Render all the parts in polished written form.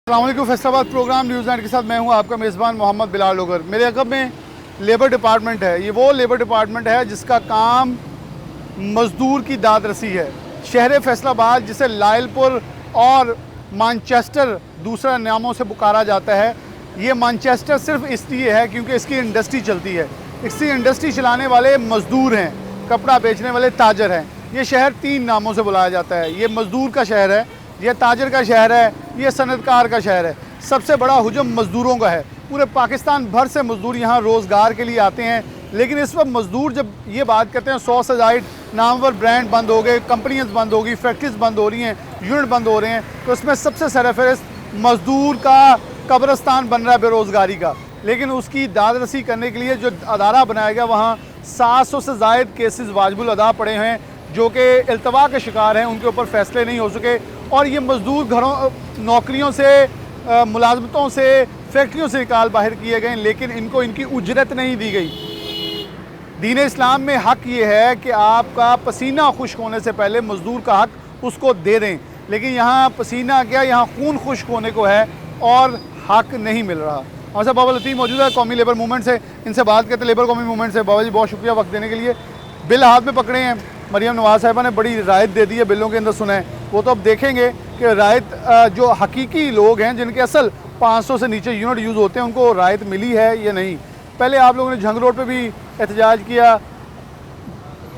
अस्सलामुअलैकुम। Faisalabad programme news night के साथ मैं हूं आपका मेज़बान मोहम्मद बिलाल लोगर। मेरे अगब में लेबर डिपार्टमेंट है। ये वो लेबर डिपार्टमेंट है जिसका काम मज़दूर की दाद रसी है। शहर फैसलाबाद जिसे लायलपुर और मानचेस्टर दूसरा नामों से पुकारा जाता है, ये मानचेस्टर सिर्फ इसलिए है क्योंकि इसकी इंडस्ट्री चलती है। इसकी इंडस्ट्री चलाने वाले मज़दूर हैं, कपड़ा बेचने वाले ताजर हैं। ये शहर 3 नामों से बुलाया जाता है। ये मज़दूर का शहर है, ये ताजर का शहर है, ये सनतकार का शहर है। सबसे बड़ा हुजूम मज़दूरों का है। पूरे पाकिस्तान भर से मज़दूर यहाँ रोज़गार के लिए आते हैं। लेकिन इस वक्त मज़दूर जब ये बात करते हैं 100 से ज़ायद नामवर ब्रांड बंद हो गए, कंपनियाँ बंद हो गई, फैक्ट्रीज बंद हो रही हैं, यूनिट बंद हो रहे हैं, तो इसमें सबसे सरफहरिस्त मज़दूर का कब्रस्तान बन रहा है बेरोज़गारी का। लेकिन उसकी दाद रसी करने के लिए जो अदारा बनाया गया, वहाँ 700 से ज़ायद केसेस वाजिबुल अदा पड़े हैं जो कि इल्तवा के शिकार हैं, उनके ऊपर फ़ैसले नहीं हो सके। और ये मज़दूर घरों नौकरियों से, मुलाजमतों से, फैक्ट्रियों से निकाल बाहर किए गए, लेकिन इनको इनकी उजरत नहीं दी गई। दीन इस्लाम में हक़ ये है कि आपका पसीना खुश्क होने से पहले मज़दूर का हक़ उसको दे दें। लेकिन यहाँ पसीना क्या, यहाँ खून खुश्क होने को है और हक़ नहीं मिल रहा। हमारे साथ बाबा लतीफ़ मौजूद है, कौमी लेबर मूवमेंट से। इनसे बात करते हैं, लेबर कौमी मूवमेंट से। बाबा जी बहुत शुक्रिया वक्त देने के लिए। बिल हाथ में पकड़े हैं, मरियम नवाज़ साहिबा ने बड़ी रायत दे दी है बिलों के अंदर, सुना है वो तो अब देखेंगे कि रायत जो हकीकी लोग हैं जिनके असल 500 से नीचे यूनिट यूज़ होते हैं उनको रायत मिली है या नहीं। पहले आप लोगों ने झंग रोड पे भी एहतजाज किया,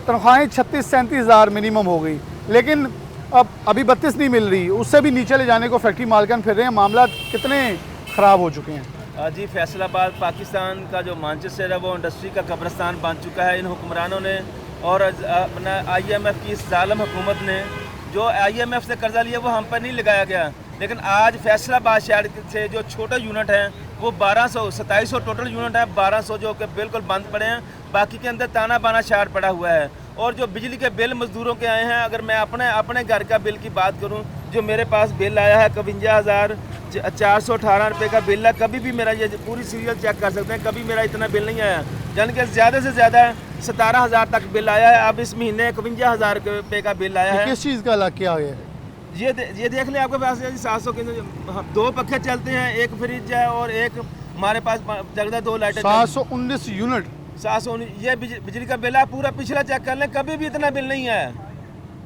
तनख्वाहें 36-37 हज़ार मिनिमम हो गई, लेकिन अब अभी 32 नहीं मिल रही। उससे भी नीचे ले जाने को फैक्ट्री मालकान फिर रहे हैं। मामला कितने ख़राब हो चुके हैं? जी, फैसलाबाद पाकिस्तान का जो मानचेस्टर है वो इंडस्ट्री का कब्रस्तान बन चुका है। इन हुक्मरानों ने और अपना IMF की इस जालिम हुकूमत ने जो IMF से कर्जा लिया वो हम पर नहीं लगाया गया। लेकिन आज फैसलाबाद शहर से जो छोटे यूनिट हैं वो 2700 टोटल यूनिट है, 1200 जो कि बिल्कुल बंद पड़े हैं, बाकी के अंदर ताना बाना शहर पड़ा हुआ है। और जो बिजली के बिल मज़दूरों के आए हैं, अगर मैं अपने घर का बिल की बात करूं, जो मेरे पास बिल आया है 52,418 रुपये का बिल है। कभी भी मेरा, ये पूरी सीरियल चेक कर सकते हैं, कभी मेरा इतना बिल नहीं आया। यानी कि ज़्यादा से ज़्यादा 17,000 तक बिल आया है। अब इस महीने 51,000 रुपये का बिल आया है। किस चीज़ का अलग क्या है? ये देख लें, आपके पास 700 के 2 पंखे चलते हैं, एक फ्रिज है और एक हमारे पास जगदा 2 लाइटें। 719 यूनिट, 719 ये बिजली का बिल है। पूरा पिछला चेक कर लें, कभी भी इतना बिल नहीं आया।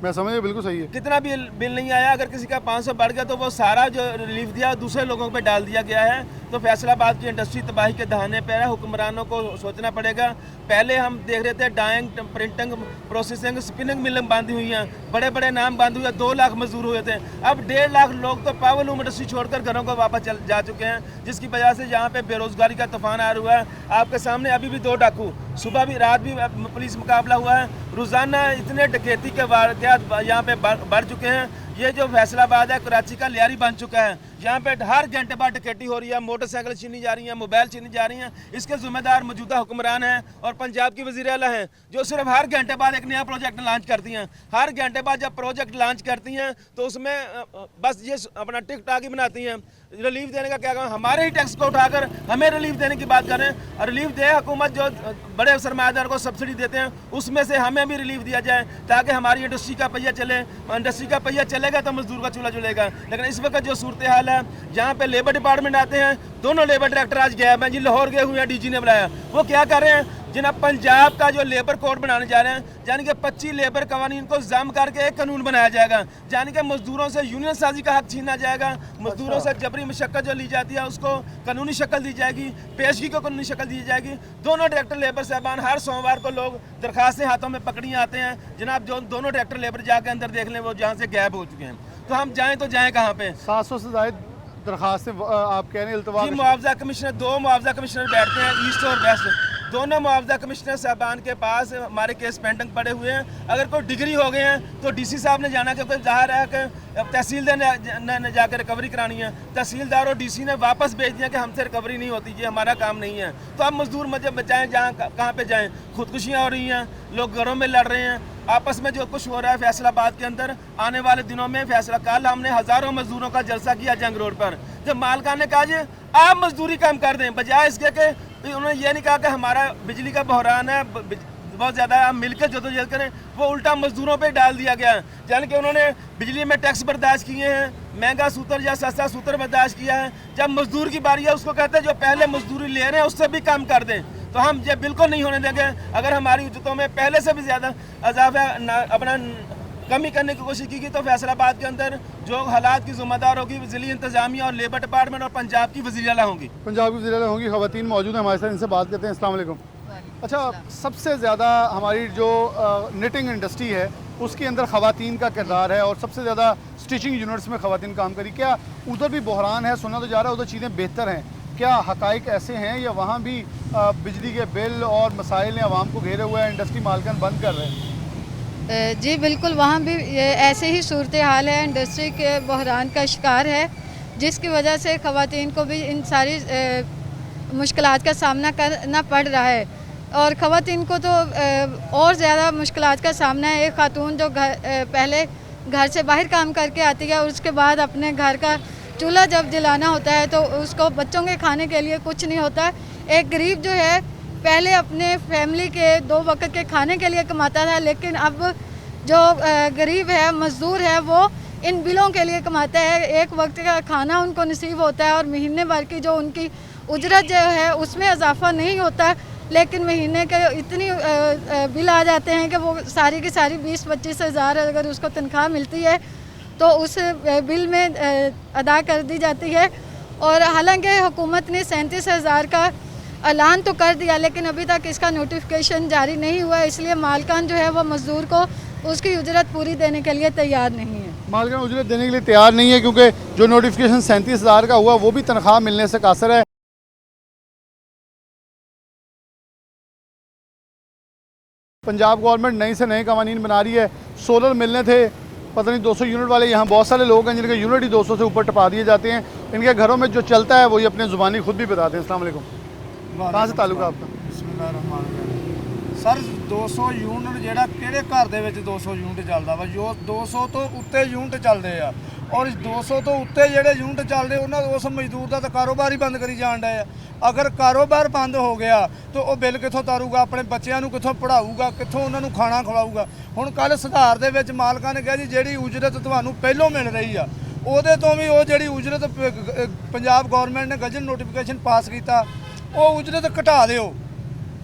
मैं समझ गया, बिल्कुल सही है। कितना भी बिल नहीं आया। अगर किसी का 500 बढ़ गया तो वो सारा जो रिलीफ दिया दूसरे लोगों पे डाल दिया गया है। तो फैसलाबाद की इंडस्ट्री तबाही के दहाने पर है। हुक्मरानों को सोचना पड़ेगा। पहले हम देख रहे थे dyeing, printing, processing, spinning mill बंद हुई हैं, बड़े बड़े नाम बंद हुए, 2 लाख मजदूर हुए थे। अब 1.5 लाख लोग तो पावरलूम इंडस्ट्री छोड़कर घरों को वापस जा चुके हैं, जिसकी वजह से यहाँ पे बेरोजगारी का तूफान आ रहा है। आपके सामने अभी भी 2 डाकू, सुबह भी रात भी पुलिस मुकाबला हुआ है। रोज़ाना इतने डकैती के वाक़यात यहाँ पे बढ़ चुके हैं। ये जो फैसलाबाद है कराची का लियारी बन चुका है। यहाँ पे हर घंटे बाद डकैती हो रही है, मोटरसाइकिल छीनी जा रही हैं, मोबाइल छीनी जा रही हैं। इसके जिम्मेदार मौजूदा हुक्मरान हैं और पंजाब की वज़ीर आला हैं, जो सिर्फ हर घंटे बाद एक नया प्रोजेक्ट लॉन्च करती हैं। हर घंटे बाद जब प्रोजेक्ट लॉन्च करती हैं तो उसमें बस ये अपना टिकटॉक ही बनाती हैं। रिलीफ देने का क्या काम, हमारे ही टैक्स को उठाकर हमें रिलीफ देने की बात करें। और रिलीफ दे हुकूमत, जो बड़े सरमायादार को सब्सिडी देते हैं उसमें से हमें भी रिलीफ दिया जाए, ताकि हमारी इंडस्ट्री का पहिया चले। इंडस्ट्री का पहिया चलेगा तो मजदूर का चूल्हा चलेगा। लेकिन इस वक्त जो सूरत हाल है, जहाँ पे लेबर डिपार्टमेंट आते हैं, दोनों लेबर डायरेक्टर आज गए हैं जी, लाहौर गए हुए हैं, DG ने बुलाया। वो क्या कर रहे हैं, जिन्हें पंजाब का जो लेबर कोड बनाने जा रहे हैं, यानी कि 25 लेबर कवानीन को जम करके एक कानून बनाया जाएगा, यानी कि मजदूरों से यूनियन साजी का हक छीना जाएगा। मजदूरों से जबरी मशक्कत जो ली जाती है उसको कानूनी शक्ल दी जाएगी, पेशगी को कानूनी शक्ल दी जाएगी। दोनों डायरेक्टर लेबर साहबान हर सोमवार को लोग दरखास्तें हाथों में पकड़ी आते हैं। जनाब, जो दोनों डायरेक्टर लेबर जाके अंदर देख लें, वो जहाँ से गायब हो चुके हैं। तो हम जाएँ तो जाएँ कहाँ पे? 700 से ज़ायद दरखास्तें आप कह रहे हैं इल्तवा। मुआवजा कमिश्नर, 2 मुआवजा कमिश्नर बैठते हैं, ईस्ट और वेस्ट। दोनों मुआवजा कमिश्नर साहबान के पास हमारे केस पेंडिंग पड़े हुए हैं। अगर कोई डिग्री हो गए हैं तो DC साहब ने जाना, क्योंकि जाहिर है कि तहसीलदार ने जाकर रिकवरी करानी है। तहसीलदार और DC ने वापस भेज दिया कि हमसे रिकवरी नहीं होती, ये हमारा काम नहीं है। तो अब मजदूर मजे बचाएं, जहाँ कहाँ पे जाएं? खुदकुशियाँ हो रही हैं, लोग घरों में लड़ रहे हैं, आपस में जो कुछ हो रहा है फैसलाबाद के अंदर। आने वाले दिनों में कल हमने हज़ारों मजदूरों का जलसा किया जंग रोड पर। जब मालकान ने कहा जी आप मजदूरी कम कर दें, बजाय इसके कि उन्होंने ये नहीं कहा कि हमारा बिजली का बहरान है, बहुत ज़्यादा हम मिलकर जदोजहद करें, वो उल्टा मजदूरों पे डाल दिया गया है। यानी कि उन्होंने बिजली में टैक्स बर्दाश्त किए हैं, महंगा सूत्र या सस्ता सूत्र बर्दाश्त किया है। जब मजदूर की बारी है उसको कहते हैं जो पहले मजदूरी ले रहे हैं उससे भी कम कर दें, तो हम ये बिल्कुल नहीं होने देंगे। अगर हमारी उज्जतों में पहले से भी ज़्यादा इजाफा अपना कमी करने की कोशिश की तो फैसलाबाद के अंदर जो हालात की जिम्मेदार होगी ज़िली इंतजामिया और लेबर डिपार्टमेंट और पंजाब की वज़ीर आला होंगी। पंजाब की ज़िले होंगी, ख़वातीन मौजूद हैं हमारे साथ, इनसे बात करते हैं। अस्सलाम वालेकुम। अच्छा, सबसे ज़्यादा हमारी जो निटिंग इंडस्ट्री है उसके अंदर ख़वातीन का किरदार है और सबसे ज़्यादा स्टिचिंग यूनिट्स में ख़वातीन काम करी, क्या उधर भी बहरान है? सुना तो जा रहा है उधर चीज़ें बेहतर हैं, क्या हक़ाइक़ ऐसे हैं या वहाँ भी बिजली के बिल और मसाइल ने आवाम को घेरे हुए हैं, इंडस्ट्री मालकान बंद कर रहे हैं? जी बिल्कुल, वहाँ भी ये ऐसे ही सूरत हाल है, इंडस्ट्री के बहरान का शिकार है, जिसकी वजह से ख़वातीन को भी इन सारी मुश्किलात का सामना करना पड़ रहा है। और ख़वातीन को तो और ज़्यादा मुश्किलात का सामना है। एक खातून जो पहले घर से बाहर काम करके आती है और उसके बाद अपने घर का चूल्हा जब जलाना होता है तो उसको बच्चों के खाने के लिए कुछ नहीं होता। एक गरीब जो है पहले अपने फैमिली के 2 वक्त के खाने के लिए कमाता था, लेकिन अब जो गरीब है, मज़दूर है, वो इन बिलों के लिए कमाता है। एक वक्त का खाना उनको नसीब होता है और महीने भर की जो उनकी उजरत जो है उसमें इजाफा नहीं होता, लेकिन महीने के इतनी बिल आ जाते हैं कि वो सारी की सारी 20-25 हज़ार अगर उसको तनख्वाह मिलती है तो उस बिल में अदा कर दी जाती है। और हालांकि हुकूमत ने 37,000 का ऐलान तो कर दिया, लेकिन अभी तक इसका नोटिफिकेशन जारी नहीं हुआ, इसलिए मालकान जो है वो मज़दूर को उसकी उजरत पूरी देने के लिए तैयार नहीं है। मालकान उजरत देने के लिए तैयार नहीं है क्योंकि जो नोटिफिकेशन 37,000 का हुआ वो भी तनख्वाह मिलने से कासर है। पंजाब गवर्नमेंट नई से नए कवानीन बना रही है। सोलर मिलने थे, पता नहीं 200 यूनिट वाले, यहाँ बहुत सारे लोग हैं जिनके यूनिट ही 200 से ऊपर टपा दिए जाते हैं। इनके घरों में जो चलता है वही अपने ज़ुबानी खुद भी बताते हैं। अस्सलाम वालेकुम, कहाँ से ताल्लुक़ है आपका? सर 200 यूनिट ਜਿਹੜਾ ਕਿਹੜੇ ਘਰ ਦੇ ਵਿੱਚ 200 ਯੂਨਿਟ ਚੱਲਦਾ ਵਾ? ਜੋ 200 ਤੋਂ ਉੱਤੇ ਯੂਨਿਟ ਚੱਲਦੇ ਆ ਔਰ ਇਸ 200 ਤੋਂ ਉੱਤੇ ਜਿਹੜੇ ਯੂਨਿਟ ਚੱਲਦੇ ਉਹਨਾਂ ਉਸ ਮਜ਼ਦੂਰ ਦਾ ਤਾਂ ਕਾਰੋਬਾਰ ਹੀ ਬੰਦ ਕਰੀ ਜਾਣ ਡਏ ਆ। ਅਗਰ ਕਾਰੋਬਾਰ ਬੰਦ ਹੋ ਗਿਆ ਤਾਂ ਉਹ ਬਿੱਲ ਕਿੱਥੋਂ ਤਾਰੂਗਾ, ਆਪਣੇ ਬੱਚਿਆਂ ਨੂੰ ਕਿੱਥੋਂ ਪੜ੍ਹਾਊਗਾ, ਕਿੱਥੋਂ ਉਹਨਾਂ ਨੂੰ ਖਾਣਾ ਖਵਾਊਗਾ? ਹੁਣ ਕੱਲ ਸੁਧਾਰ ਦੇ ਵਿੱਚ ਮਾਲਕਾਂ ਨੇ ਕਿਹਾ ਜੀ ਜਿਹੜੀ ਉਜਰਤ ਤੁਹਾਨੂੰ ਪਹਿਲੋਂ ਮਿਲ ਰਹੀ ਆ ਉਹਦੇ ਤੋਂ ਵੀ ਉਹ ਜਿਹੜੀ ਉਜਰਤ ਪੰਜਾਬ ਗਵਰਨਮੈਂਟ ਨੇ ਗਜ਼ਟ ਨੋਟੀਫਿਕੇਸ਼ਨ ਪਾਸ ਕੀਤਾ ਉਹ ਉਜਰਤ ਘਟਾ ਦਿਓ।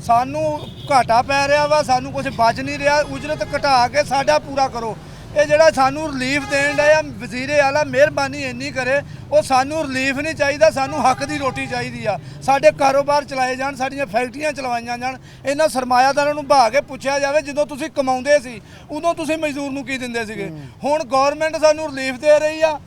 ਸਾਨੂੰ ਘਾਟਾ ਪੈ ਰਿਹਾ ਵਾ, ਸਾਨੂੰ ਕੁਝ ਬਚ ਨਹੀਂ ਰਿਹਾ, ਉਜਰਤ ਘਟਾ ਕੇ ਸਾਡਾ ਪੂਰਾ ਕਰੋ। ਇਹ ਜਿਹੜਾ ਸਾਨੂੰ ਰਿਲੀਫ ਦੇਣ ਡਿਆ ਵਜ਼ੀਰ ਆਲਾ, ਮਿਹਰਬਾਨੀ ਇੰਨੀ ਕਰੇ, ਉਹ ਸਾਨੂੰ ਰਿਲੀਫ ਨਹੀਂ ਚਾਹੀਦਾ, ਸਾਨੂੰ ਹੱਕ ਦੀ ਰੋਟੀ ਚਾਹੀਦੀ ਆ। ਸਾਡੇ ਕਾਰੋਬਾਰ ਚਲਾਏ ਜਾਣ, ਸਾਡੀਆਂ ਫੈਕਟਰੀਆਂ ਚਲਵਾਈਆਂ ਜਾਣ, ਇਹਨਾਂ ਸਰਮਾਇਆਦਾਰਾਂ ਨੂੰ ਬਹਾ ਕੇ ਪੁੱਛਿਆ ਜਾਵੇ ਜਦੋਂ ਤੁਸੀਂ ਕਮਾਉਂਦੇ ਸੀ ਉਦੋਂ ਤੁਸੀਂ ਮਜ਼ਦੂਰ ਨੂੰ ਕੀ ਦਿੰਦੇ ਸੀਗੇ। ਹੁਣ ਗਵਰਨਮੈਂਟ ਸਾਨੂੰ ਰਿਲੀਫ ਦੇ ਰਹੀ ਆ,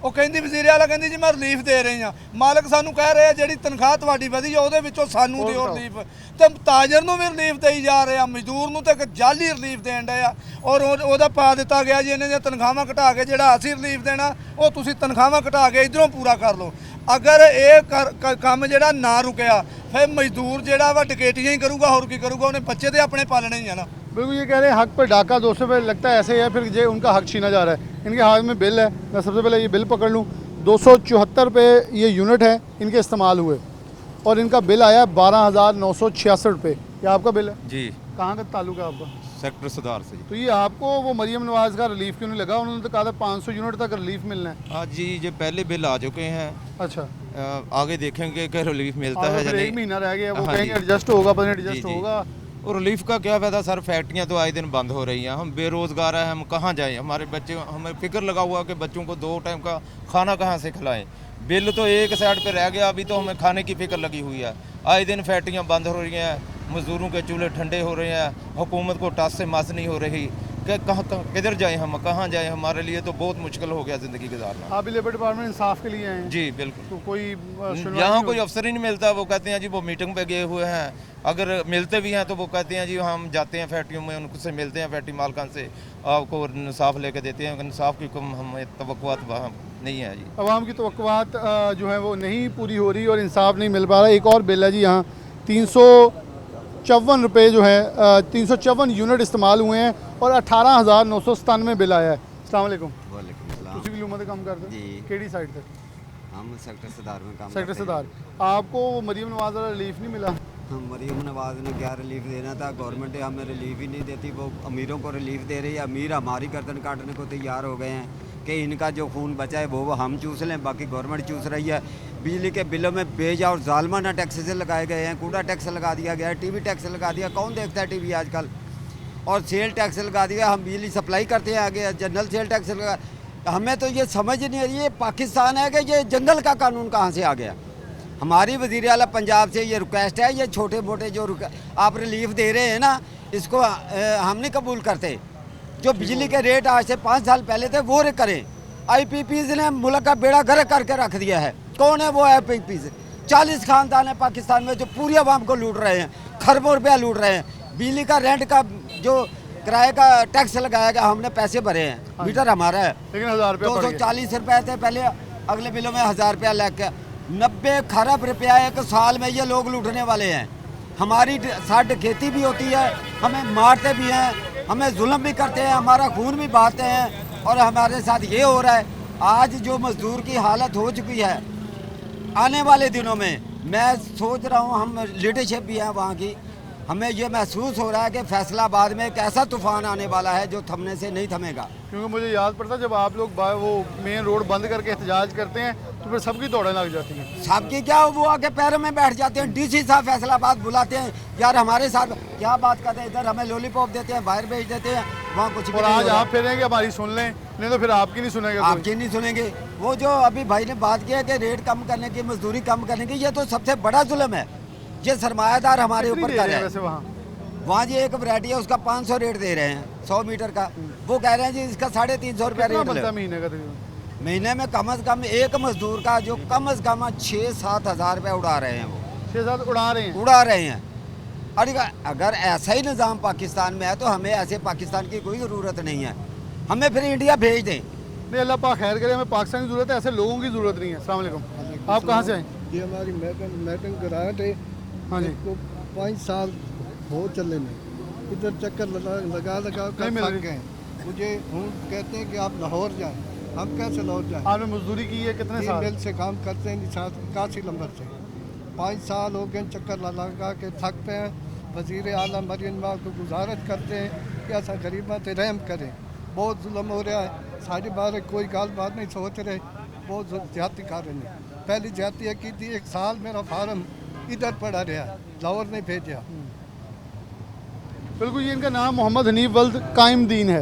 ਉਹ ਕਹਿੰਦੀ ਵਜ਼ੀਰ ਆਲਾ ਕਹਿੰਦੀ ਜੀ ਮੈਂ ਰਿਲੀਫ ਦੇ ਰਹੀ ਹਾਂ, ਮਾਲਕ ਸਾਨੂੰ ਕਹਿ ਰਹੇ ਆ ਜਿਹੜੀ ਤਨਖਾਹ ਤੁਹਾਡੀ ਵਧੀ ਆ ਉਹਦੇ ਵਿੱਚੋਂ ਸਾਨੂੰ ਦਿਓ ਰਿਲੀਫ, ਤੇ ਤਾਜਰ ਨੂੰ ਵੀ ਰਿਲੀਫ ਦੇਈ ਜਾ ਰਹੇ ਆ, ਮਜ਼ਦੂਰ ਨੂੰ ਤੇ ਇੱਕ ਜਾਲੀ ਰਿਲੀਫ ਦੇਣ ਡਏ ਆ। ਔਰ ਉਹਦਾ ਪਾ ਦਿੱਤਾ ਗਿਆ ਜੀ ਇਹਨਾਂ ਦੀਆਂ ਤਨਖਾਹਾਂ ਘਟਾ ਕੇ ਜਿਹੜਾ ਅਸੀਂ ਰਿਲੀਫ ਦੇਣਾ ਉਹ ਤੁਸੀਂ ਤਨਖਾਹਾਂ ਘਟਾ ਕੇ ਇਧਰੋਂ ਪੂਰਾ ਕਰ ਲਓ। ਅਗਰ ਇਹ ਕੰਮ ਜਿਹੜਾ ਨਾ ਰੁਕਿਆ ਫਿਰ ਮਜ਼ਦੂਰ ਜਿਹੜਾ ਵਾ ਡਕੈਤੀਆਂ ਹੀ ਕਰੂਗਾ, ਹੋਰ ਕੀ करूगा, ਉਹਨੇ ਬੱਚੇ ਤੇ ਆਪਣੇ ਪਾਲਣੇ ही है ना। बिल्कुल ये कह रहे हैं हक पर डाका 200 पे लगता है, ऐसे ही है, फिर ये उनका हक छीना जा रहा है। इनके हाथ में बिल है, मैं सबसे पहले ये बिल पकड़ लूँ। 274 रुपये ये यूनिट है इनके इस्तेमाल हुए और इनका बिल आया 12,966 रुपये। ये आपका बिल है जी? कहाँ का ताल्लुक है आपका? सेक्टर सुधार से जी। तो ये आपको वो मरियम नवाज़ का रिलीफ क्यों नहीं लगा? उन्होंने तो कहा था 500 यूनिट तक रिलीफ मिलना है। आज जी ये पहले बिल आ चुके हैं, अच्छा, आगे देखेंगे कि रिलीफ मिलता और है या फिर एक नहीं। महीना रह गया, वो हाँ कहेंगे जी। एडजस्ट होगा, पता नहीं जी, एडजस्ट जी। होगा। और रिलीफ का क्या फ़ायदा सर? फैक्ट्रियाँ तो आए दिन बंद हो रही हैं, हम बेरोज़गार हैं, हम कहाँ जाएं? हमारे बच्चे, हमें फिक्र लगा हुआ कि बच्चों को 2 टाइम का खाना कहाँ से खिलाएं। बिल तो एक साइड पे रह गया, अभी तो हमें खाने की फ़िक्र लगी हुई है। आए दिन फैक्ट्रियाँ बंद हो रही हैं, मज़दूरों के चूल्हे ठंडे हो रहे हैं, हुकूमत को टस से मस नहीं हो रही कि किधर जाएं, हम कहाँ जाएं? हमारे लिए तो बहुत मुश्किल हो गया ज़िंदगी गुजारना। आप भी लेबर डिपार्टमेंट इंसाफ के लिए आए हैं? जी बिल्कुल। तो कोई सुनवाई यहाँ नहीं कोई हुई? अफसर ही नहीं मिलता, वो कहते हैं जी वो मीटिंग पे गए हुए हैं, अगर मिलते भी हैं तो वो कहते हैं जी हम जाते हैं फैक्ट्रियों में, उनसे मिलते हैं फैक्ट्री मालकान से, आपको इंसाफ लेके देते हैं। इंसाफ की कम हमें तवक्कुआत वहाँ नहीं है जी। अवाम की तवक्कुआत जो है वो नहीं पूरी हो रही और इंसाफ नहीं मिल पा रहा। एक और बिल है जी, यहाँ 354 रुपये जो है 354 यूनिट इस्तेमाल हुए हैं और 18,997 बिल आया है। अस्सलाम वालेकुम। वालेकुम सलाम ਤੁਸੀਂ ਵੀ ਲੁਮਾ ਤੇ ਕੰਮ ਕਰਦੇ जी। ਕਿਹੜੀ ਸਾਈਡ ਤੇ? हम सेक्टर सुधार में काम सेक्टर करते सरदार। आपको वो मरीम नवाज वाला रिलीफ नहीं मिला? मरीम नवाज ने क्या रिलीफ देना था, गवर्नमेंट हमें रिलीफ ही नहीं देती, वो अमीरों को रिलीफ दे रही है। अमीर हमारी गर्दन काटने को तैयार हो गए हैं कि इनका जो खून बचा है वो हम चूस लें, बाकी गवर्नमेंट चूस रही है। बिजली के बिलों में बेजा और जालमाना टैक्स से लगाए गए हैं, कूड़ा टैक्स लगा दिया गया है, टीवी टैक्स लगा दिया, कौन देखता है टीवी आजकल, और सेल टैक्स लगा दिया। हम बिजली सप्लाई करते हैं आगे, जनरल सेल टैक्स लगा। हमें तो ये समझ नहीं आ रही है पाकिस्तान है कि ये जंगल का कानून कहाँ से आ गया। हमारी वज़ीर आला पंजाब से ये रिक्वेस्ट है, ये छोटे मोटे जो आप रिलीफ दे रहे हैं ना, इसको हम नहीं कबूल करते। जो बिजली के रेट आज से 5 साल पहले थे वो करें। IPPs ने मुल्क का बेड़ा गर्क करके रख दिया है। कौन है वो IPPs? 40 खानदान है पाकिस्तान में जो पूरी आवाम को लूट रहे हैं, खरबों रुपया लूट रहे हैं। बिजली का रेंट का जो किराए का टैक्स लगाया गया, हमने पैसे भरे हैं, मीटर हमारा है, लेकिन 1000 रुपया 240 रुपये थे पहले, अगले बिलों में 1000 रुपया लग गया। 90 खरब रुपया एक साल में ये लोग लूटने वाले हैं। हमारी साथ खेती भी होती है, हमें मारते भी हैं, हमें जुल्म भी करते हैं, हमारा खून भी बहाते हैं, और हमारे साथ ये हो रहा है। आज जो मजदूर की हालत हो चुकी है, आने वाले दिनों में मैं सोच रहा हूँ, हम लीडरशिप भी है वहाँ की, हमें ये महसूस हो रहा है कि फैसलाबाद में एक ऐसा तूफान आने वाला है जो थमने से नहीं थमेगा। क्योंकि मुझे याद पड़ता जब आप लोग वो मेन रोड बंद करके एहतजाज करते हैं तो फिर सबकी दौड़ें लग जाती हैं। सबकी क्या, वो आके पैरों में बैठ जाते हैं। DC साहब फैसलाबाद बुलाते हैं, यार हमारे साथ क्या बात करते हैं, इधर हमें लॉलीपॉप देते हैं, बाहर भेज देते हैं, वहाँ कुछ भी और नहीं आज हो रहा। आप फिर कि हमारी सुन लें, नहीं तो फिर आपकी नहीं सुनेंगे कोई। आपकी नहीं सुनेंगे। वो जो अभी भाई ने बात किया कि रेट कम करने की, मजदूरी कम करने की, ये तो सबसे बड़ा जुल्म है। ये सरमायादार हमारे ऊपर कर रहे हैं। वैसे वहाँ जी एक वैरायटी है, उसका 500 रेट दे रहे हैं 100 मीटर का। वो कह रहे हैं जी इसका 350 रुपया रेट बनता महीने का तकरीबन? महीने में कम से कम एक मजदूर का जो कम से कम 6-7 हज़ार रुपये उड़ा रहे हैं। वो 6-7 उड़ा रहे हैं। और अगर ऐसा ही निज़ाम पाकिस्तान में है तो हमें ऐसे पाकिस्तान की कोई ज़रूरत नहीं है, हमें फिर इंडिया भेज दें। नहीं, अल्लाह पाक खैर करे, हमें पाकिस्तान की ज़रूरत है, ऐसे लोगों की ज़रूरत नहीं है। अस्सलाम वालेकुम, आप कहाँ से आए? ये हमारी मैटन ग्रांट है। हाँ जी, को 5 साल हो चले में इधर चक्कर लगा कर थक गए। मुझे हम कहते हैं कि आप लाहौर जाएं, हम कैसे लाहौर जाएं? आपने मजदूरी की है कितने साल? मिल से काम करते हैं 81 नंबर से। 5 साल हो गए चक्कर लगा के थक पे हैं। वज़ीर आला मरीम नवाज को गुजारिश करते हैं कि ऐसा गरीबा से रहम करें, बहुत जुल्म हो रहा है। सारी बार कोई गाल बात नहीं सोच रहे, बहुत ज्यादती कर रहे हैं। पहली ज्यादती की थी, 1 साल मेरा फार्म इधर पड़ा रहा, लाहौर नहीं भेजा। बिल्कुल, ये इनका नाम मोहम्मद हनीफ वल्द कायमदीन है।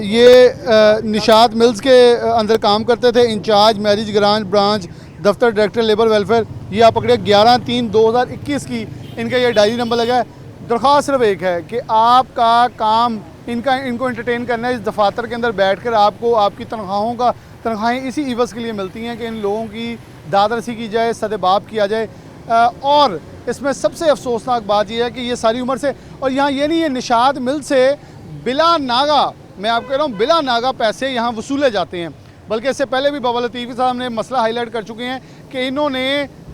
ये निशात मिल्स के अंदर काम करते थे, इंचार्ज मैरिज ब्रांच दफ्तर डायरेक्टर लेबर वेलफेयर। ये आप पकड़े 11/3/2021 की इनका ये डायरी नंबर लगा है। दरख्वास्त सिर्फ एक है कि आपका काम इनको एंटरटेन करना है। इस दफातर के अंदर बैठकर आपको आपकी तनख्वाहें इसी इवज़ के लिए मिलती हैं कि इन लोगों की दादरसी की जाए, सदेबाब किया जाए। और इसमें सबसे अफसोसनाक बात यह है कि ये सारी उम्र से, और यहाँ ये नहीं है निशात मिल से बिला नागा, मैं आपको कह रहा हूँ बिला नागा पैसे यहाँ वसूले जाते हैं। बल्कि इससे पहले भी बाबा लतीफ़ी साहब ने मसला हाईलाइट कर चुके हैं कि इन्होंने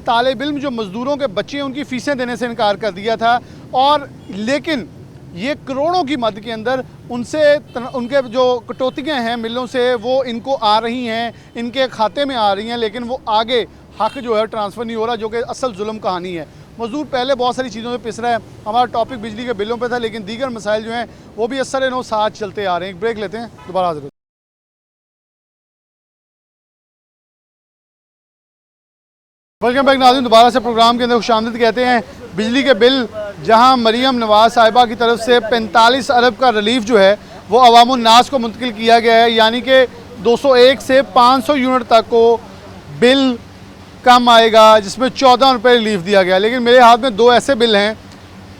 तालिब इल्म जो मज़दूरों के बच्चे हैं उनकी फ़ीसें देने से इनकार कर दिया था। और लेकिन ये करोड़ों की मद के अंदर उनके जो कटौतियाँ हैं मिलों से वो इनको आ रही हैं, इनके खाते में आ रही हैं, लेकिन वो आगे हक़ जो है ट्रांसफ़र नहीं हो रहा, जो कि असल जुल्म कहानी है। मज़दूर पहले बहुत सारी चीज़ों में पिस रहा है। हमारा टॉपिक बिजली के बिलों पे था, लेकिन दीगर मसाइल जो हैं वो भी असर नो साथ चलते आ रहे हैं। एक ब्रेक लेते हैं, दोबारा हाजिर। वेलकम बैक नाज़रीन, दोबारा से प्रोग्राम के अंदर खुशामदीद कहते हैं। बिजली के बिल जहां मरीम नवाज साहिबा की तरफ से 45 अरब का रिलीफ जो है वो अवामुन नास को मुंतकिल किया गया है, यानी कि 201 से 500 यूनिट तक को बिल कम आएगा, जिसमें 14 रुपये रिलीफ दिया गया। लेकिन मेरे हाथ में 2 ऐसे बिल हैं,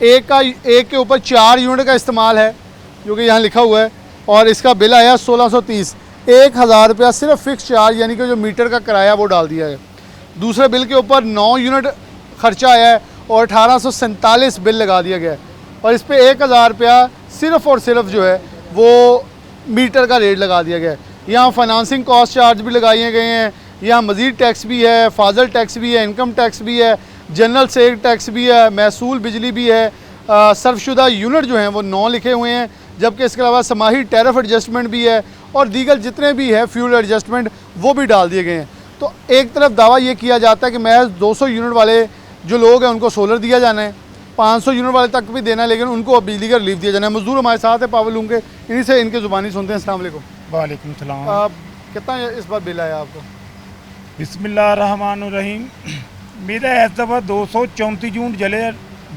एक के ऊपर 4 यूनिट का इस्तेमाल है जो कि यहाँ लिखा हुआ है, और इसका बिल आया 1630, 1000 रुपया सिर्फ फिक्स चार्ज यानी कि जो मीटर का किराया वो डाल दिया है। दूसरे बिल के ऊपर 9 यूनिट खर्चा आया है और 1847 बिल लगा दिया गया है, और इस पर 1000 रुपया सिर्फ़ और सिर्फ जो है वो मीटर का रेट लगा दिया गया है। यहाँ फाइनेंसिंग कॉस्ट चार्ज भी लगाए गए हैं, यहाँ मज़ीद टैक्स भी है, फाजल टैक्स भी है, इनकम टैक्स भी है, जनरल सेल टैक्स भी है, महसूल बिजली भी है। सर्फशुदा यूनिट जो हैं वो 9 लिखे हुए हैं, जबकि इसके अलावा समाही टैरिफ एडजस्टमेंट भी है, और दीगर जितने भी है फ्यूल एडजस्टमेंट वो भी डाल दिए गए हैं। तो एक तरफ दावा ये किया जाता है कि महज 200 यूनिट वाले जो लोग हैं उनको सोलर दिया जाना है, 500 यूनिट वाले तक भी देना है, लेकिन उनको अब बिजली का रिलीफ दिया जाना है। मजदूर हमारे साथ है पावर लूम के, इन्हीं से इनके ज़ुबानी सुनते हैं। अस्सलाम वालेकुम। वालेकुम सलाम। आप कितना इस बार बिल आया आपको? बिस्मिल्लाहिर्रहमानिर्रहीम। मेरा इस दफ़ा 234 यूनिट जले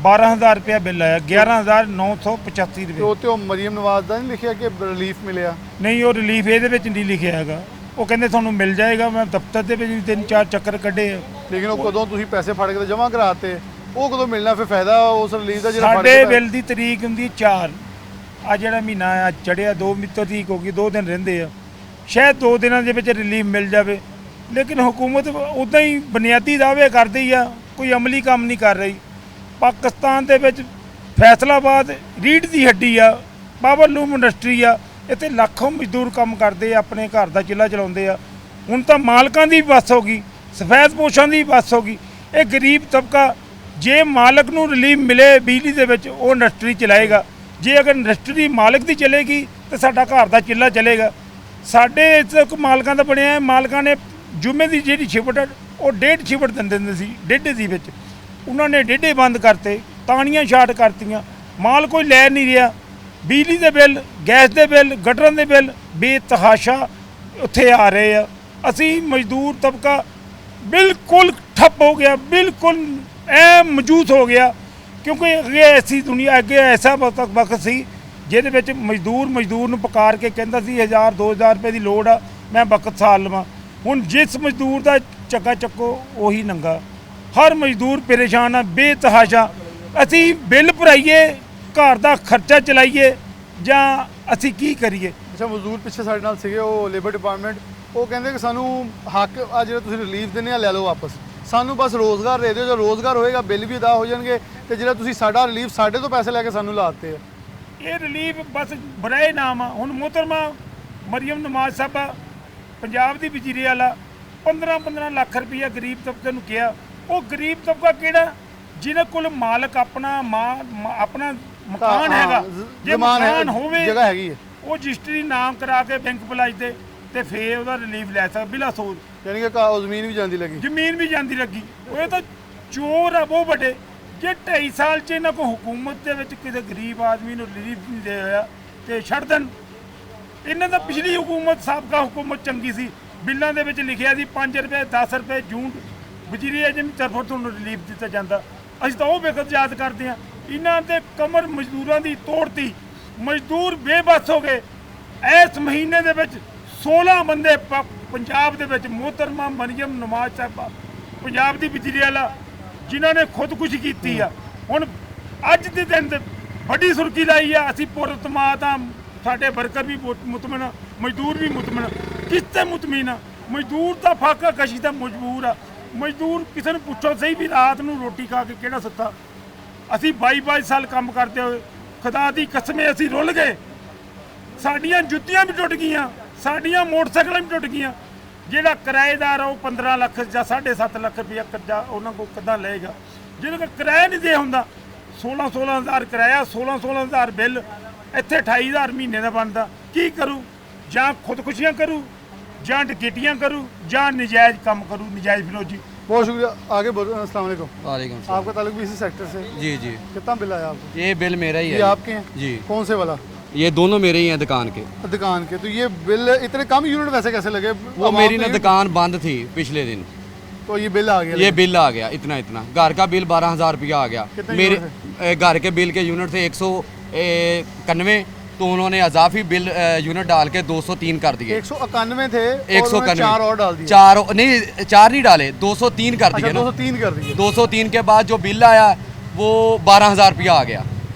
12,000 रुपया बिल आया, 11,985 रुपये। तो मरीम नवाज ਦਾ ਨਹੀਂ ਲਿਖਿਆ ਕਿ ਰਿਲੀਫ ਮਿਲਿਆ? ਨਹੀਂ, ਉਹ ਰਿਲੀਫ ਇਹਦੇ ਵਿੱਚ ਨਹੀਂ ਲਿਖਿਆ ਹੈਗਾ। ਉਹ ਕਹਿੰਦੇ ਤੁਹਾਨੂੰ ਮਿਲ ਜਾਏਗਾ। ਮੈਂ ਦਫ਼ਤਰ ਦੇ ਵਿੱਚ ਵੀ 3-4 ਚੱਕਰ ਕੱਢੇ ਆ। ਲੇਕਿਨ ਉਹ ਕਦੋਂ ਤੁਸੀਂ ਪੈਸੇ ਫੜ ਕੇ ਜਮ੍ਹਾਂ ਕਰਾਤੇ, ਉਹ ਕਦੋਂ ਮਿਲਣਾ? ਫਿਰ ਫਾਇਦਾ ਉਸ ਰਿਲੀਫ ਦਾ ਜਿਹੜਾ ਫੜ ਸਾਡੇ ਕੇ ਬਿੱਲ ਦੀ ਤਰੀਕ ਹੁੰਦੀ 4। ਆ ਜਿਹੜਾ ਮਹੀਨਾ ਆ ਚੜਿਆ 2 ਤਰੀਕ ਹੋ ਗਈ, 2 ਦਿਨ ਰਹਿੰਦੇ ਆ। ਸ਼ਾਇਦ 2 ਦਿਨਾਂ ਦੇ ਵਿੱਚ ਰਿਲੀਫ ਮਿਲ ਜਾਵੇ, ਲੇਕਿਨ ਹੁਕੂਮਤ ਉੱਦਾਂ ਹੀ ਬੁਨਿਆਦੀ ਦਾਅਵੇ ਕਰਦੀ ਆ, ਕੋਈ ਅਮਲੀ ਕੰਮ ਨਹੀਂ ਕਰ ਰਹੀ। ਪਾਕਿਸਤਾਨ ਦੇ ਵਿੱਚ ਫੈਸਲਾਬਾਦ ਰੀੜ੍ਹ ਦੀ ਹੱਡੀ ਆ, ਪਾਵਰ ਲੂਮ ਇੰਡਸਟਰੀ ਆ, ਇੱਥੇ ਲੱਖੋਂ ਮਜ਼ਦੂਰ ਕੰਮ ਕਰਦੇ ਆ, ਆਪਣੇ ਘਰ ਦਾ ਚੁੱਲ੍ਹਾ ਚਲਾਉਂਦੇ ਆ। ਹੁਣ ਤਾਂ ਮਾਲਕਾਂ ਦੀ ਬੱਸ ਹੋ ਗਈ, ਸਫੈਦਪੋਸ਼ਾਂ ਦੀ ਬੱਸ ਹੋ ਗਈ। ਇਹ ਗਰੀਬ ਤਬਕਾ, ਜੇ ਮਾਲਕ ਨੂੰ ਰਿਲੀਫ ਮਿਲੇ ਬਿਜਲੀ ਦੇ ਵਿੱਚ, ਉਹ ਇੰਡਸਟਰੀ ਚਲਾਏਗਾ। ਜੇ ਅਗਰ ਇੰਡਸਟਰੀ ਮਾਲਕ ਦੀ ਚਲੇਗੀ ਤਾਂ ਸਾਡਾ ਘਰ ਦਾ ਚੁੱਲ੍ਹਾ ਚਲੇਗਾ। ਸਾਡੇ ਇੱਥੇ ਮਾਲਕਾਂ ਦਾ ਬਣਿਆ ਹੈ, ਮਾਲਕਾਂ ਨੇ ਜੁਮੇ ਦੀ ਜਿਹੜੀ ਸ਼ਿਫਟ ਉਹ 1.5 ਸ਼ਿਫਟ ਦਿੰਦੇ ਹੁੰਦੇ ਸੀ, 1.5 ਦੀ ਵਿੱਚ ਉਹਨਾਂ ਨੇ 1.5 ਬੰਦ ਕਰਤੇ, ਤਾਣੀਆਂ ਸ਼ਾਰਟ ਕਰਤੀਆਂ, ਮਾਲ ਕੋਈ ਲੈ ਨਹੀਂ ਰਿਹਾ। ਬਿਜਲੀ ਦੇ ਬਿੱਲ, ਗੈਸ ਦੇ ਬਿੱਲ, ਗਟਰਾਂ ਦੇ ਬਿੱਲ ਬੇਤਹਾਸ਼ਾ ਉੱਥੇ ਆ ਰਹੇ ਆ। ਅਸੀਂ ਮਜ਼ਦੂਰ ਤਬਕਾ ਬਿਲਕੁਲ ਠੱਪ ਹੋ ਗਿਆ, ਬਿਲਕੁਲ ਮੌਜੂਦ ਹੋ ਗਿਆ, ਕਿਉਂਕਿ ਅੱਗੇ ਐਸੀ ਦੁਨੀਆ, ਅੱਗੇ ਐਸਾ ਵਕਤ ਸੀ ਜਿਹਦੇ ਵਿੱਚ ਮਜ਼ਦੂਰ ਨੂੰ ਪੁਕਾਰ ਕੇ ਕਹਿੰਦਾ ਸੀ 1,000-2,000 ਰੁਪਏ ਦੀ ਲੋੜ ਆ, ਮੈਂ ਵਕਤ ਸਾਲ ਲਵਾਂ। ਹੁਣ ਜਿਸ ਮਜ਼ਦੂਰ ਦਾ ਚੱਕਾ ਚੱਕੋ ਉਹੀ ਨੰਗਾ। ਹਰ ਮਜ਼ਦੂਰ ਪਰੇਸ਼ਾਨ ਆ ਬੇਤਹਾਸ਼ਾ। ਅਸੀਂ ਬਿੱਲ ਭਰਾਈਏ, ਘਰ ਦਾ ਖਰਚਾ ਚਲਾਈਏ, ਜਾਂ ਅਸੀਂ ਕੀ ਕਰੀਏ? ਅੱਛਾ, ਮਜ਼ਦੂਰ ਪਿੱਛੇ ਸਾਡੇ ਨਾਲ ਸੀਗੇ, ਉਹ ਲੇਬਰ ਡਿਪਾਰਟਮੈਂਟ, ਉਹ ਕਹਿੰਦੇ ਕਿ ਸਾਨੂੰ ਹੱਕ ਆ ਜਿਹੜਾ ਤੁਸੀਂ ਰਿਲੀਫ ਦਿੰਦੇ ਆ ਲੈ ਲਓ ਵਾਪਸ, ਸਾਨੂੰ ਬਸ ਰੋਜ਼ਗਾਰ ਦੇ ਦਿਓ। ਜੋ ਰੋਜ਼ਗਾਰ ਹੋਏਗਾ ਬਿੱਲ ਵੀ ਅਦਾ ਹੋ ਜਾਣਗੇ, ਤੇ ਜਿਹੜਾ ਤੁਸੀਂ ਸਾਡਾ ਰਿਲੀਫ ਸਾਡੇ ਤੋਂ ਪੈਸੇ ਲੈ ਕੇ ਸਾਨੂੰ ਲਾਤੇ ਆ। ਇਹ ਰਿਲੀਫ ਬਸ ਬਰਾਏ ਨਾਮ ਆ। ਹੁਣ ਮੁਹਤਰਮਾ ਮਰੀਮ ਨਵਾਜ਼ ਸਾਹਿਬਾ ਪੰਜਾਬ ਦੀ ਵਜ਼ੀਰੇ ਵਾਲਾ 15-15 ਲੱਖ ਰੁਪਈਆ ਗਰੀਬ ਤਬਕੇ ਨੂੰ ਕਿਹਾ। ਉਹ ਗਰੀਬ ਤਬਕਾ ਕਿਹੜਾ ਜਿਹਨਾਂ ਕੋਲ ਮਾਲਕ ਆਪਣਾ ਆਪਣਾ ਮਕਾਨ ਹੈਗਾ, ਜੇ ਮਕਾਨ ਹੋਵੇ, ਜਗ੍ਹਾ ਹੈਗੀ ਹੈ, ਉਹ ਰਜਿਸਟਰੀ ਨਾਮ ਕਰਾ ਕੇ ਬੈਂਕ ਬੁਲਾਈ ਦੇ ਤੇ ਫੇਰ ਉਹਦਾ ਰਿਲੀਫ ਲੈ ਸਕਦਾ ਬਿਲਾ ਸੋਚ। ਯਾਨੀ ਕਿ ਉਹ ਜ਼ਮੀਨ ਵੀ ਜਾਂਦੀ ਲੱਗੀ, ਜ਼ਮੀਨ ਵੀ ਜਾਂਦੀ ਲੱਗੀ। ਉਹ ਤਾਂ ਚੋਰ ਆ ਬਹੁਤ ਵੱਡੇ। ਜੇ 2.5 ਸਾਲ 'ਚ ਇਹਨਾਂ ਕੋਲ ਹੁਕੂਮਤ ਦੇ ਵਿੱਚ ਕਿਸੇ ਗਰੀਬ ਆਦਮੀ ਨੂੰ ਰਿਲੀਫ ਨਹੀਂ ਦੇ ਹੋਇਆ ਤੇ ਛੱਡ ਦੇਣ। ਇਹਨਾਂ ਦਾ ਪਿਛਲੀ ਹੁਕੂਮਤ, ਸਾਬਕਾ ਹੁਕੂਮਤ ਚੰਗੀ ਸੀ। ਬਿੱਲਾਂ ਦੇ ਵਿੱਚ ਲਿਖਿਆ ਸੀ 5 ਰੁਪਏ 10 ਰੁਪਏ ਯੂਨਿਟ ਵਜ਼ੀਰੇ ਆਜ਼ਮ ਤਰਫੋਂ ਤੁਹਾਨੂੰ ਰਿਲੀਫ ਦਿੱਤਾ ਜਾਂਦਾ। ਅਸੀਂ ਤਾਂ ਉਹ ਵਕਤ ਯਾਦ ਕਰਦੇ ਹਾਂ। ਇਹਨਾਂ ਦੇ ਕਮਰ ਮਜ਼ਦੂਰਾਂ ਦੀ ਤੋੜਤੀ, ਮਜ਼ਦੂਰ ਬੇਬਸ ਹੋ ਗਏ। ਇਸ ਮਹੀਨੇ ਦੇ ਵਿੱਚ 16 ਬੰਦੇ ਪੰਜਾਬ ਦੇ ਵਿੱਚ, ਮੁਹਤਰਮਾ ਮਰੀਮ ਨਵਾਜ਼ ਸਾਹਿਬਾ ਪੰਜਾਬ ਦੀ ਵਜ਼ੀਰੇ ਵਾਲਾ, ਜਿਨ੍ਹਾਂ ਨੇ ਖੁਦਕੁਸ਼ੀ ਕੀਤੀ ਆ। ਹੁਣ ਅੱਜ ਦੇ ਦਿਨ ਤੇ ਵੱਡੀ ਸੁਰਖੀ ਲਾਈ ਆ। ਅਸੀਂ ਪੁਰਤਮਾਤ ਆ, ਸਾਡੇ ਵਰਕਰ ਵੀ ਮੁਤਮਿਨ, ਮਜ਼ਦੂਰ ਵੀ ਮੁਤਮਿਨ। ਕਿਸ ਤੇ ਮੁਤਮਿਨ ਆ? ਮਜ਼ਦੂਰ ਤਾਂ ਫਾਕਾ ਕਸ਼ੀ ਦਾ ਮਜਬੂਰ ਆ। ਮਜ਼ਦੂਰ ਕਿਸੇ ਨੂੰ ਪੁੱਛੋ ਸਹੀ ਵੀ ਰਾਤ ਨੂੰ ਰੋਟੀ ਖਾ ਕੇ ਕਿਹੜਾ ਸੁੱਤਾ। ਅਸੀਂ 22 ਸਾਲ ਕੰਮ ਕਰਦੇ ਹੋਏ ਖੁਦਾ ਦੀ ਕਸਮੇ ਅਸੀਂ ਰੁੱਲ ਗਏ। ਸਾਡੀਆਂ ਜੁੱਤੀਆਂ ਵੀ ਟੁੱਟ ਗਈਆਂ, ਸਾਡੀਆਂ ਮੋਟਰਸਾਈਕਲਾਂ ਵੀ ਟੁੱਟ ਗਈਆਂ। ਜਿਹੜਾ ਕਿਰਾਏਦਾਰ ਆ ਉਹ 15 ਲੱਖ ਜਾਂ 7.5 ਲੱਖ ਰੁਪਇਆ ਕਰਜ਼ਾ ਉਹਨਾਂ ਕੋਲ ਕਿੱਦਾਂ ਲਏਗਾ? ਜਿਹਦੇ ਕੋਲ ਕਿਰਾਇਆ ਨਹੀਂ ਦੇ ਹੁੰਦਾ। 16 ਹਜ਼ਾਰ ਕਿਰਾਇਆ, 16 ਹਜ਼ਾਰ ਬਿੱਲ, ਇੱਥੇ 28,000 ਮਹੀਨੇ ਦਾ ਬਣਦਾ। ਕੀ ਕਰੂ? ਜਾਂ ਖੁਦਕੁਸ਼ੀਆਂ ਕਰੂ, ਜਾਂ ਡਕੈਤੀਆਂ करूँ, ਜਾਂ नजायज़ काम करूँ, नजायज़ फिरोजी। बहुत शुक्रिया। आगे बोलो। अस्सलाम वालेकुम। वालेकुम सलाम। आपका ताल्लुक भी इसी सेक्टर से? जी जी। कितना बिल आया आपको? ये बिल मेरा ही ये है। आपके हैं? जी। कौन से वाला? ये दोनों मेरे ही हैं दुकान के। दुकान के। तो ये बिल इतने कम यूनिट वैसे कैसे लगे? वो मेरी ना दुकान बंद थी पिछले दिन, तो ये बिल आ गया? ये बिल आ गया इतना। घर का बिल 12,000 रुपया आ गया। कितने मेरे घर के बिल के यूनिट थे 191, तो उन्होंने अजाफी बिल यूनिट डाल के 203 कर दिए। 191 थे, 191 4 और डाल दिए। 4 नहीं डाले, 203 कर दिए। 203 कर दिए। 203 के बाद जो बिल आया वो 12,000 रुपया आ गया।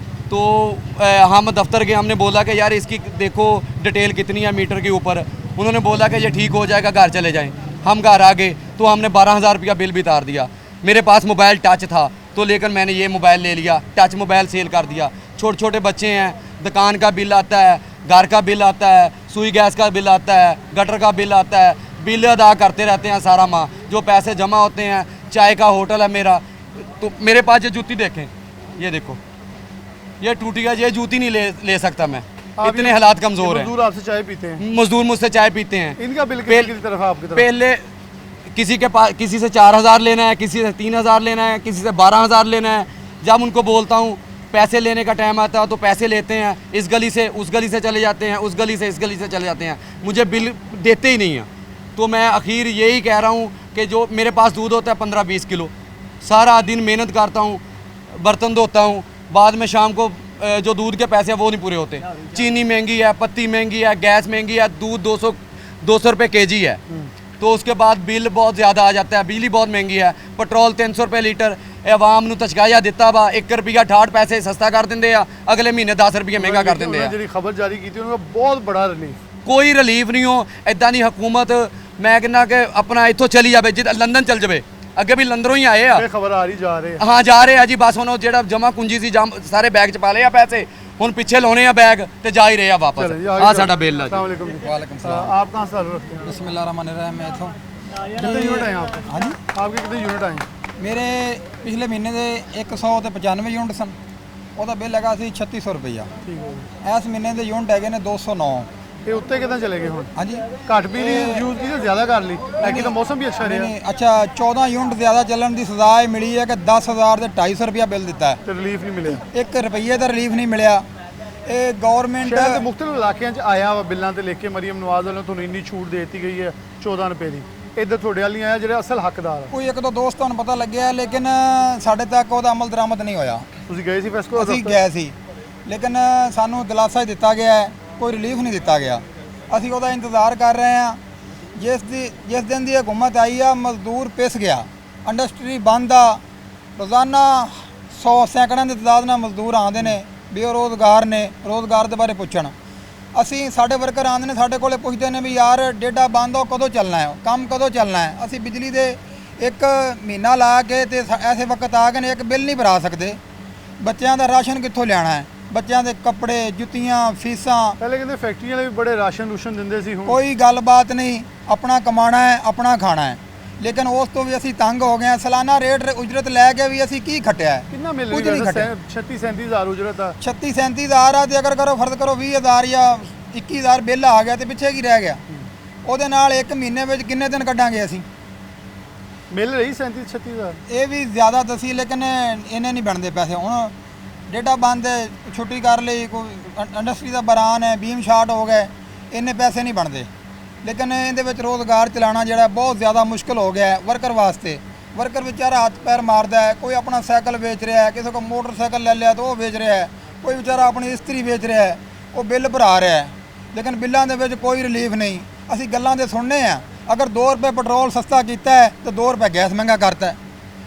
तो हम दफ्तर गए, हमने बोला कि यार इसकी देखो डिटेल कितनी है मीटर के ऊपर। उन्होंने बोला कि ये ठीक हो जाएगा, घर चले जाएं। हम घर आ गए तो हमने 12,000 रुपया बिल भी उतार दिया। मेरे पास मोबाइल टच था तो लेकर मैंने ये मोबाइल ले लिया, टच मोबाइल सेल कर दिया। छोटे छोटे बच्चे हैं, दुकान का बिल आता है, घर का बिल आता है, सुई गैस का बिल आता है, गटर का बिल आता है, बिल अदा करते रहते हैं सारा माह। जो पैसे जमा होते हैं, चाय का होटल है मेरा, तो मेरे पास ये जूती देखें, ये देखो ये टूटी है, ये जूती नहीं ले सकता मैं, इतने हालात कमज़ोर हैं। मजदूर आपसे चाय पीते हैं? मजदूर मुझसे चाय पीते हैं। इनका बिल कितनी तरफ है आपकी तरफ? पहले किसी के पास किसी से 4,000 लेना है, किसी से 3,000 लेना है, किसी से 12,000 लेना है। जब उनको बोलता हूँ पैसे लेने का टाइम आता है तो पैसे लेते हैं, इस गली से उस गली से चले जाते हैं, उस गली से इस गली से चले जाते हैं, मुझे बिल देते ही नहीं हैं। तो मैं आखिर यही कह रहा हूँ कि जो मेरे पास दूध होता है 15-20 किलो, सारा दिन मेहनत करता हूँ, बर्तन धोता हूँ, बाद में शाम को जो दूध के पैसे हैं वो नहीं पूरे होते। चीनी महंगी है, पत्ती महंगी है, गैस महंगी है, दूध 200 रुपये केजी है, तो उसके बाद बिल बहुत ज़्यादा आ जाता है। बिजली बहुत महंगी है, पेट्रोल 300 रुपये लीटर। आवाम ਨੂੰ ਤਚਕਾਇਆ ਦਿੱਤਾ ਵਾ 1 ਰੁਪਿਆ 68 ਪੈਸੇ ਸਸਤਾ ਕਰ ਦਿੰਦੇ ਆ, ਅਗਲੇ ਮਹੀਨੇ 10 ਰੁਪਏ ਮਹਿੰਗਾ ਕਰ ਦਿੰਦੇ ਆ। ਜਿਹੜੀ ਖਬਰ ਜਾਰੀ ਕੀਤੀ ਉਹਨਾਂ ਦਾ ਬਹੁਤ ਬੜਾ ਰਿਲੀਫ। ਕੋਈ ਰਿਲੀਫ ਨਹੀਂ ਹੋ ਇਦਾਂ ਦੀ ਹਕੂਮਤ। ਮੈਂ ਕਹਿੰਦਾ ਕਿ ਆਪਣਾ ਇੱਥੋਂ ਚਲੀ ਜਾਵੇ, ਜਿੱਦਾਂ ਲੰਡਨ ਚਲ ਜਾਵੇ। ਅੱਗੇ ਵੀ ਲੰਡਨੋਂ ਹੀ ਆਏ ਆ, ਇਹ ਖਬਰ ਆ ਰਹੀ ਜਾ ਰਹੇ ਆ। ਹਾਂ ਜਾ ਰਹੇ ਆ ਜੀ, ਬਸ ਹੁਣ ਉਹ ਜਿਹੜਾ ਜਮਾ ਕੁੰਜੀ ਸੀ ਸਾਰੇ ਬੈਗ 'ਚ ਪਾ ਲਏ ਆ ਪੈਸੇ, ਹੁਣ ਪਿੱਛੇ ਲਾਉਣੇ ਆ ਬੈਗ ਤੇ ਜਾ ਹੀ ਰਹੇ ਆ ਵਾਪਸ। ਆ ਸਾਡਾ ਬਿੱਲ ਆ ਜੀ। वालेकुम सलाम। आप कहाँ से ताल्लुक़ रखते हैं? बिस्मिल्लाहिर्रहमानिर्रहीम। मैं इथों कितने यूनिट आए आपके? हाँ जी, आपके कितने यूनिट आए? मेरे पिछले महीने ਦੇ 195 ਯੂਨਿਟ ਸਨ, ਉਹਦਾ ਬਿੱਲ ਹੈਗਾ ਸੀ 3600 ਰੁਪਈਆ। ठीक है। ਇਸ ਮਹੀਨੇ ਦੇ ਯੂਨਿਟ ਹੈਗੇ ਨੇ 209। ਇਹ ਉੱਤੇ ਕਿਦਾਂ ਚਲੇ ਗਏ ਹੁਣ? हाँ जी, ਘੱਟ ਵੀ ਨਹੀਂ ਯੂਜ਼ ਕੀਤੀ, ਜ਼ਿਆਦਾ ਕਰ ਲਈ। ਐਕੀ ਤਾਂ ਮੌਸਮ ਵੀ ਅੱਛਾ नहीं, ਰਿਹਾ नहीं, अच्छा 14 ਯੂਨਿਟ ਜ਼ਿਆਦਾ ਚੱਲਣ ਦੀ ਸਜ਼ਾ ਇਹ ਮਿਲੀ ਹੈ ਕਿ 10,000 ਦੇ 250 ਰੁਪਈਆ ਬਿੱਲ ਦਿੱਤਾ ਹੈ, ਤੇ ਰਿਲੀਫ ਨਹੀਂ ਮਿਲਿਆ। 1 ਰੁਪਈਏ ਦਾ ਰਿਲੀਫ ਨਹੀਂ ਮਿਲਿਆ। ਇਹ ਗਵਰਨਮੈਂਟ ਸ਼ਹਿਰ ਦੇ ਮੁxtਲਿਫ ਇਲਾਕਿਆਂ 'ਚ ਆਇਆ ਵਾ ਬਿੱਲਾਂ ਤੇ ਲਿਖ ਕੇ ਮਰੀਮ ਨਵਾਜ਼ ਵੱਲੋਂ ਤੁਹਾਨੂੰ ਇੰਨੀ ਛੂਟ ਦੇ ਦਿੱਤੀ ਗਈ ਹੈ 14 ਰੁਪਏ ਦੀ। ਇੱਧਰ ਤੁਹਾਡੇ ਵਾਲੀ ਆਇਆ ਜਿਹੜੇ ਅਸਲ ਹੱਕਦਾਰ ਆ। ਕੋਈ ਇੱਕ ਦੋ ਦੋਸਤਾਂ ਨੂੰ ਪਤਾ ਲੱਗਿਆ, ਲੇਕਿਨ ਸਾਡੇ ਤੱਕ ਉਹਦਾ ਅਮਲ ਦਰਾਮਦ ਨਹੀਂ ਹੋਇਆ। ਤੁਸੀਂ ਗਏ ਸੀ ਫੈਸਕੋ? ਅਸੀਂ ਗਏ ਸੀ, ਲੇਕਿਨ ਸਾਨੂੰ ਦਿਲਾਸਾ ਹੀ ਦਿੱਤਾ ਗਿਆ ਹੈ, ਕੋਈ ਰਿਲੀਫ ਨਹੀਂ ਦਿੱਤਾ ਗਿਆ। ਅਸੀਂ ਉਹਦਾ ਇੰਤਜ਼ਾਰ ਕਰ ਰਹੇ ਹਾਂ। ਜਿਸ ਦਿਨ ਦੀ ਹਕੂਮਤ ਆਈ ਆ, ਮਜ਼ਦੂਰ ਪਿਸ ਗਿਆ, ਇੰਡਸਟਰੀ ਬੰਦ ਆ, ਰੋਜ਼ਾਨਾ 100 ਸੈਂਕੜਿਆਂ ਦੀ ਤਾਦਾਦ ਨਾਲ ਮਜ਼ਦੂਰ ਆਉਂਦੇ ਨੇ, ਬੇਰੁਜ਼ਗਾਰ ਨੇ, ਰੋਜ਼ਗਾਰ ਦੇ ਬਾਰੇ ਪੁੱਛਣ। ਅਸੀਂ ਸਾਡੇ ਵਰਕਰ ਆਉਂਦੇ ਨੇ, ਸਾਡੇ ਕੋਲੇ ਪੁੱਛਦੇ ਨੇ ਵੀ ਯਾਰ ਡੇਟਾ ਬੰਦ ਹੋ, ਕਦੋਂ ਚੱਲਣਾ ਹੈ, ਕੰਮ ਕਦੋਂ ਚੱਲਣਾ ਹੈ। ਅਸੀਂ ਬਿਜਲੀ ਦੇ 1 ਮਹੀਨਾ ਲਾ ਕੇ ਤੇ ਐਸੇ ਵਕਤ ਆ ਗਏ ਨੇ, ਇੱਕ ਬਿੱਲ ਨਹੀਂ ਭਰਾ ਸਕਦੇ। ਬੱਚਿਆਂ ਦਾ ਰਾਸ਼ਨ ਕਿੱਥੋਂ ਲਿਆਣਾ ਹੈ, ਬੱਚਿਆਂ ਦੇ ਕੱਪੜੇ, ਜੁੱਤੀਆਂ, ਫੀਸਾਂ। ਪਹਿਲੇ ਕਹਿੰਦੇ ਫੈਕਟਰੀਆਂ ਵਾਲੇ ਵੀ ਬੜੇ ਰਾਸ਼ਨ ਦਿੰਦੇ ਸੀ, ਹੁਣ ਕੋਈ ਗੱਲਬਾਤ ਨਹੀਂ, ਆਪਣਾ ਕਮਾਣਾ ਹੈ, ਆਪਣਾ ਖਾਣਾ ਹੈ। ਲੇਕਿਨ ਉਸ ਤੋਂ ਵੀ ਅਸੀਂ ਤੰਗ ਹੋ ਗਏ ਹਾਂ। ਸਾਲਾਨਾ ਰੇਟ ਉਜਰਤ ਲੈ ਕੇ ਵੀ ਅਸੀਂ ਕੀ ਖੱਟਿਆ ਹੈ? ਕਿੰਨਾ ਮਿਲ ਕੁਝ ਰਿਹਾ? ਨਹੀਂ ਖੱਟਿਆ। 36-37 ਹਜ਼ਾਰ ਉਜਰਤ ਆ। 36-37 ਹਜ਼ਾਰ ਆ, ਤੇ ਅਗਰ ਕਰੋ ਫਰਜ਼ ਕਰੋ 20,000 ਜਾਂ 21,000 ਬਿੱਲ ਆ ਗਿਆ ਤੇ ਪਿੱਛੇ ਕੀ ਰਹਿ ਗਿਆ? ਉਹਦੇ ਨਾਲ 1 ਮਹੀਨੇ ਵਿੱਚ ਕਿੰਨੇ ਦਿਨ ਕੱਢਾਂਗੇ ਅਸੀਂ? ਮਿਲ ਰਹੀ 37-36 ਹਜ਼ਾਰ। ਇਹ ਵੀ ਜ਼ਿਆਦਾ ਦਸੀ, ਲੇਕਿਨ ਇਹਨੇ ਨਹੀਂ ਬਣਦੇ ਪੈਸੇ। ਹੁਣ ਡੇਟਾ ਬੰਦ ਹੈ, ਛੁੱਟੀ ਕਰ ਲਈ, ਕੋਈ ਇੰਡਸਟਰੀ ਦਾ ਬਰਾਨ ਹੈ, ਬੀਮ ਸ਼ਾਰਟ ਹੋ ਗਏ, ਇੰਨੇ ਪੈਸੇ ਨਹੀਂ ਬਣਦੇ। ਲੇਕਿਨ ਇਹਦੇ ਵਿੱਚ ਰੋਜ਼ਗਾਰ ਚਲਾਉਣਾ ਜਿਹੜਾ ਬਹੁਤ ਜ਼ਿਆਦਾ ਮੁਸ਼ਕਲ ਹੋ ਗਿਆ ਹੈ ਵਰਕਰ ਵਾਸਤੇ। ਵਰਕਰ ਵਿਚਾਰਾ ਹੱਥ ਪੈਰ ਮਾਰਦਾ ਹੈ, ਕੋਈ ਆਪਣਾ ਸਾਈਕਲ ਵੇਚ ਰਿਹਾ ਹੈ, ਕਿਸੇ ਕੋਲ ਮੋਟਰਸਾਈਕਲ ਲੈ ਲਿਆ ਤਾਂ ਉਹ ਵੇਚ ਰਿਹਾ ਹੈ, ਕੋਈ ਵਿਚਾਰਾ ਆਪਣੀ ਇਸਤਰੀ ਵੇਚ ਰਿਹਾ ਹੈ, ਉਹ ਬਿੱਲ ਭਰਾ ਰਿਹਾ ਹੈ। ਲੇਕਿਨ ਬਿੱਲਾਂ ਦੇ ਵਿੱਚ ਕੋਈ ਰਿਲੀਫ ਨਹੀਂ। ਅਸੀਂ ਗੱਲਾਂ ਦੇ ਸੁਣਨੇ ਆ, ਅਗਰ 2 ਰੁਪਏ ਪੈਟਰੋਲ ਸਸਤਾ ਕੀਤਾ ਹੈ ਤਾਂ 2 ਰੁਪਏ ਗੈਸ ਮਹਿੰਗਾ ਕਰਤਾ ਹੈ।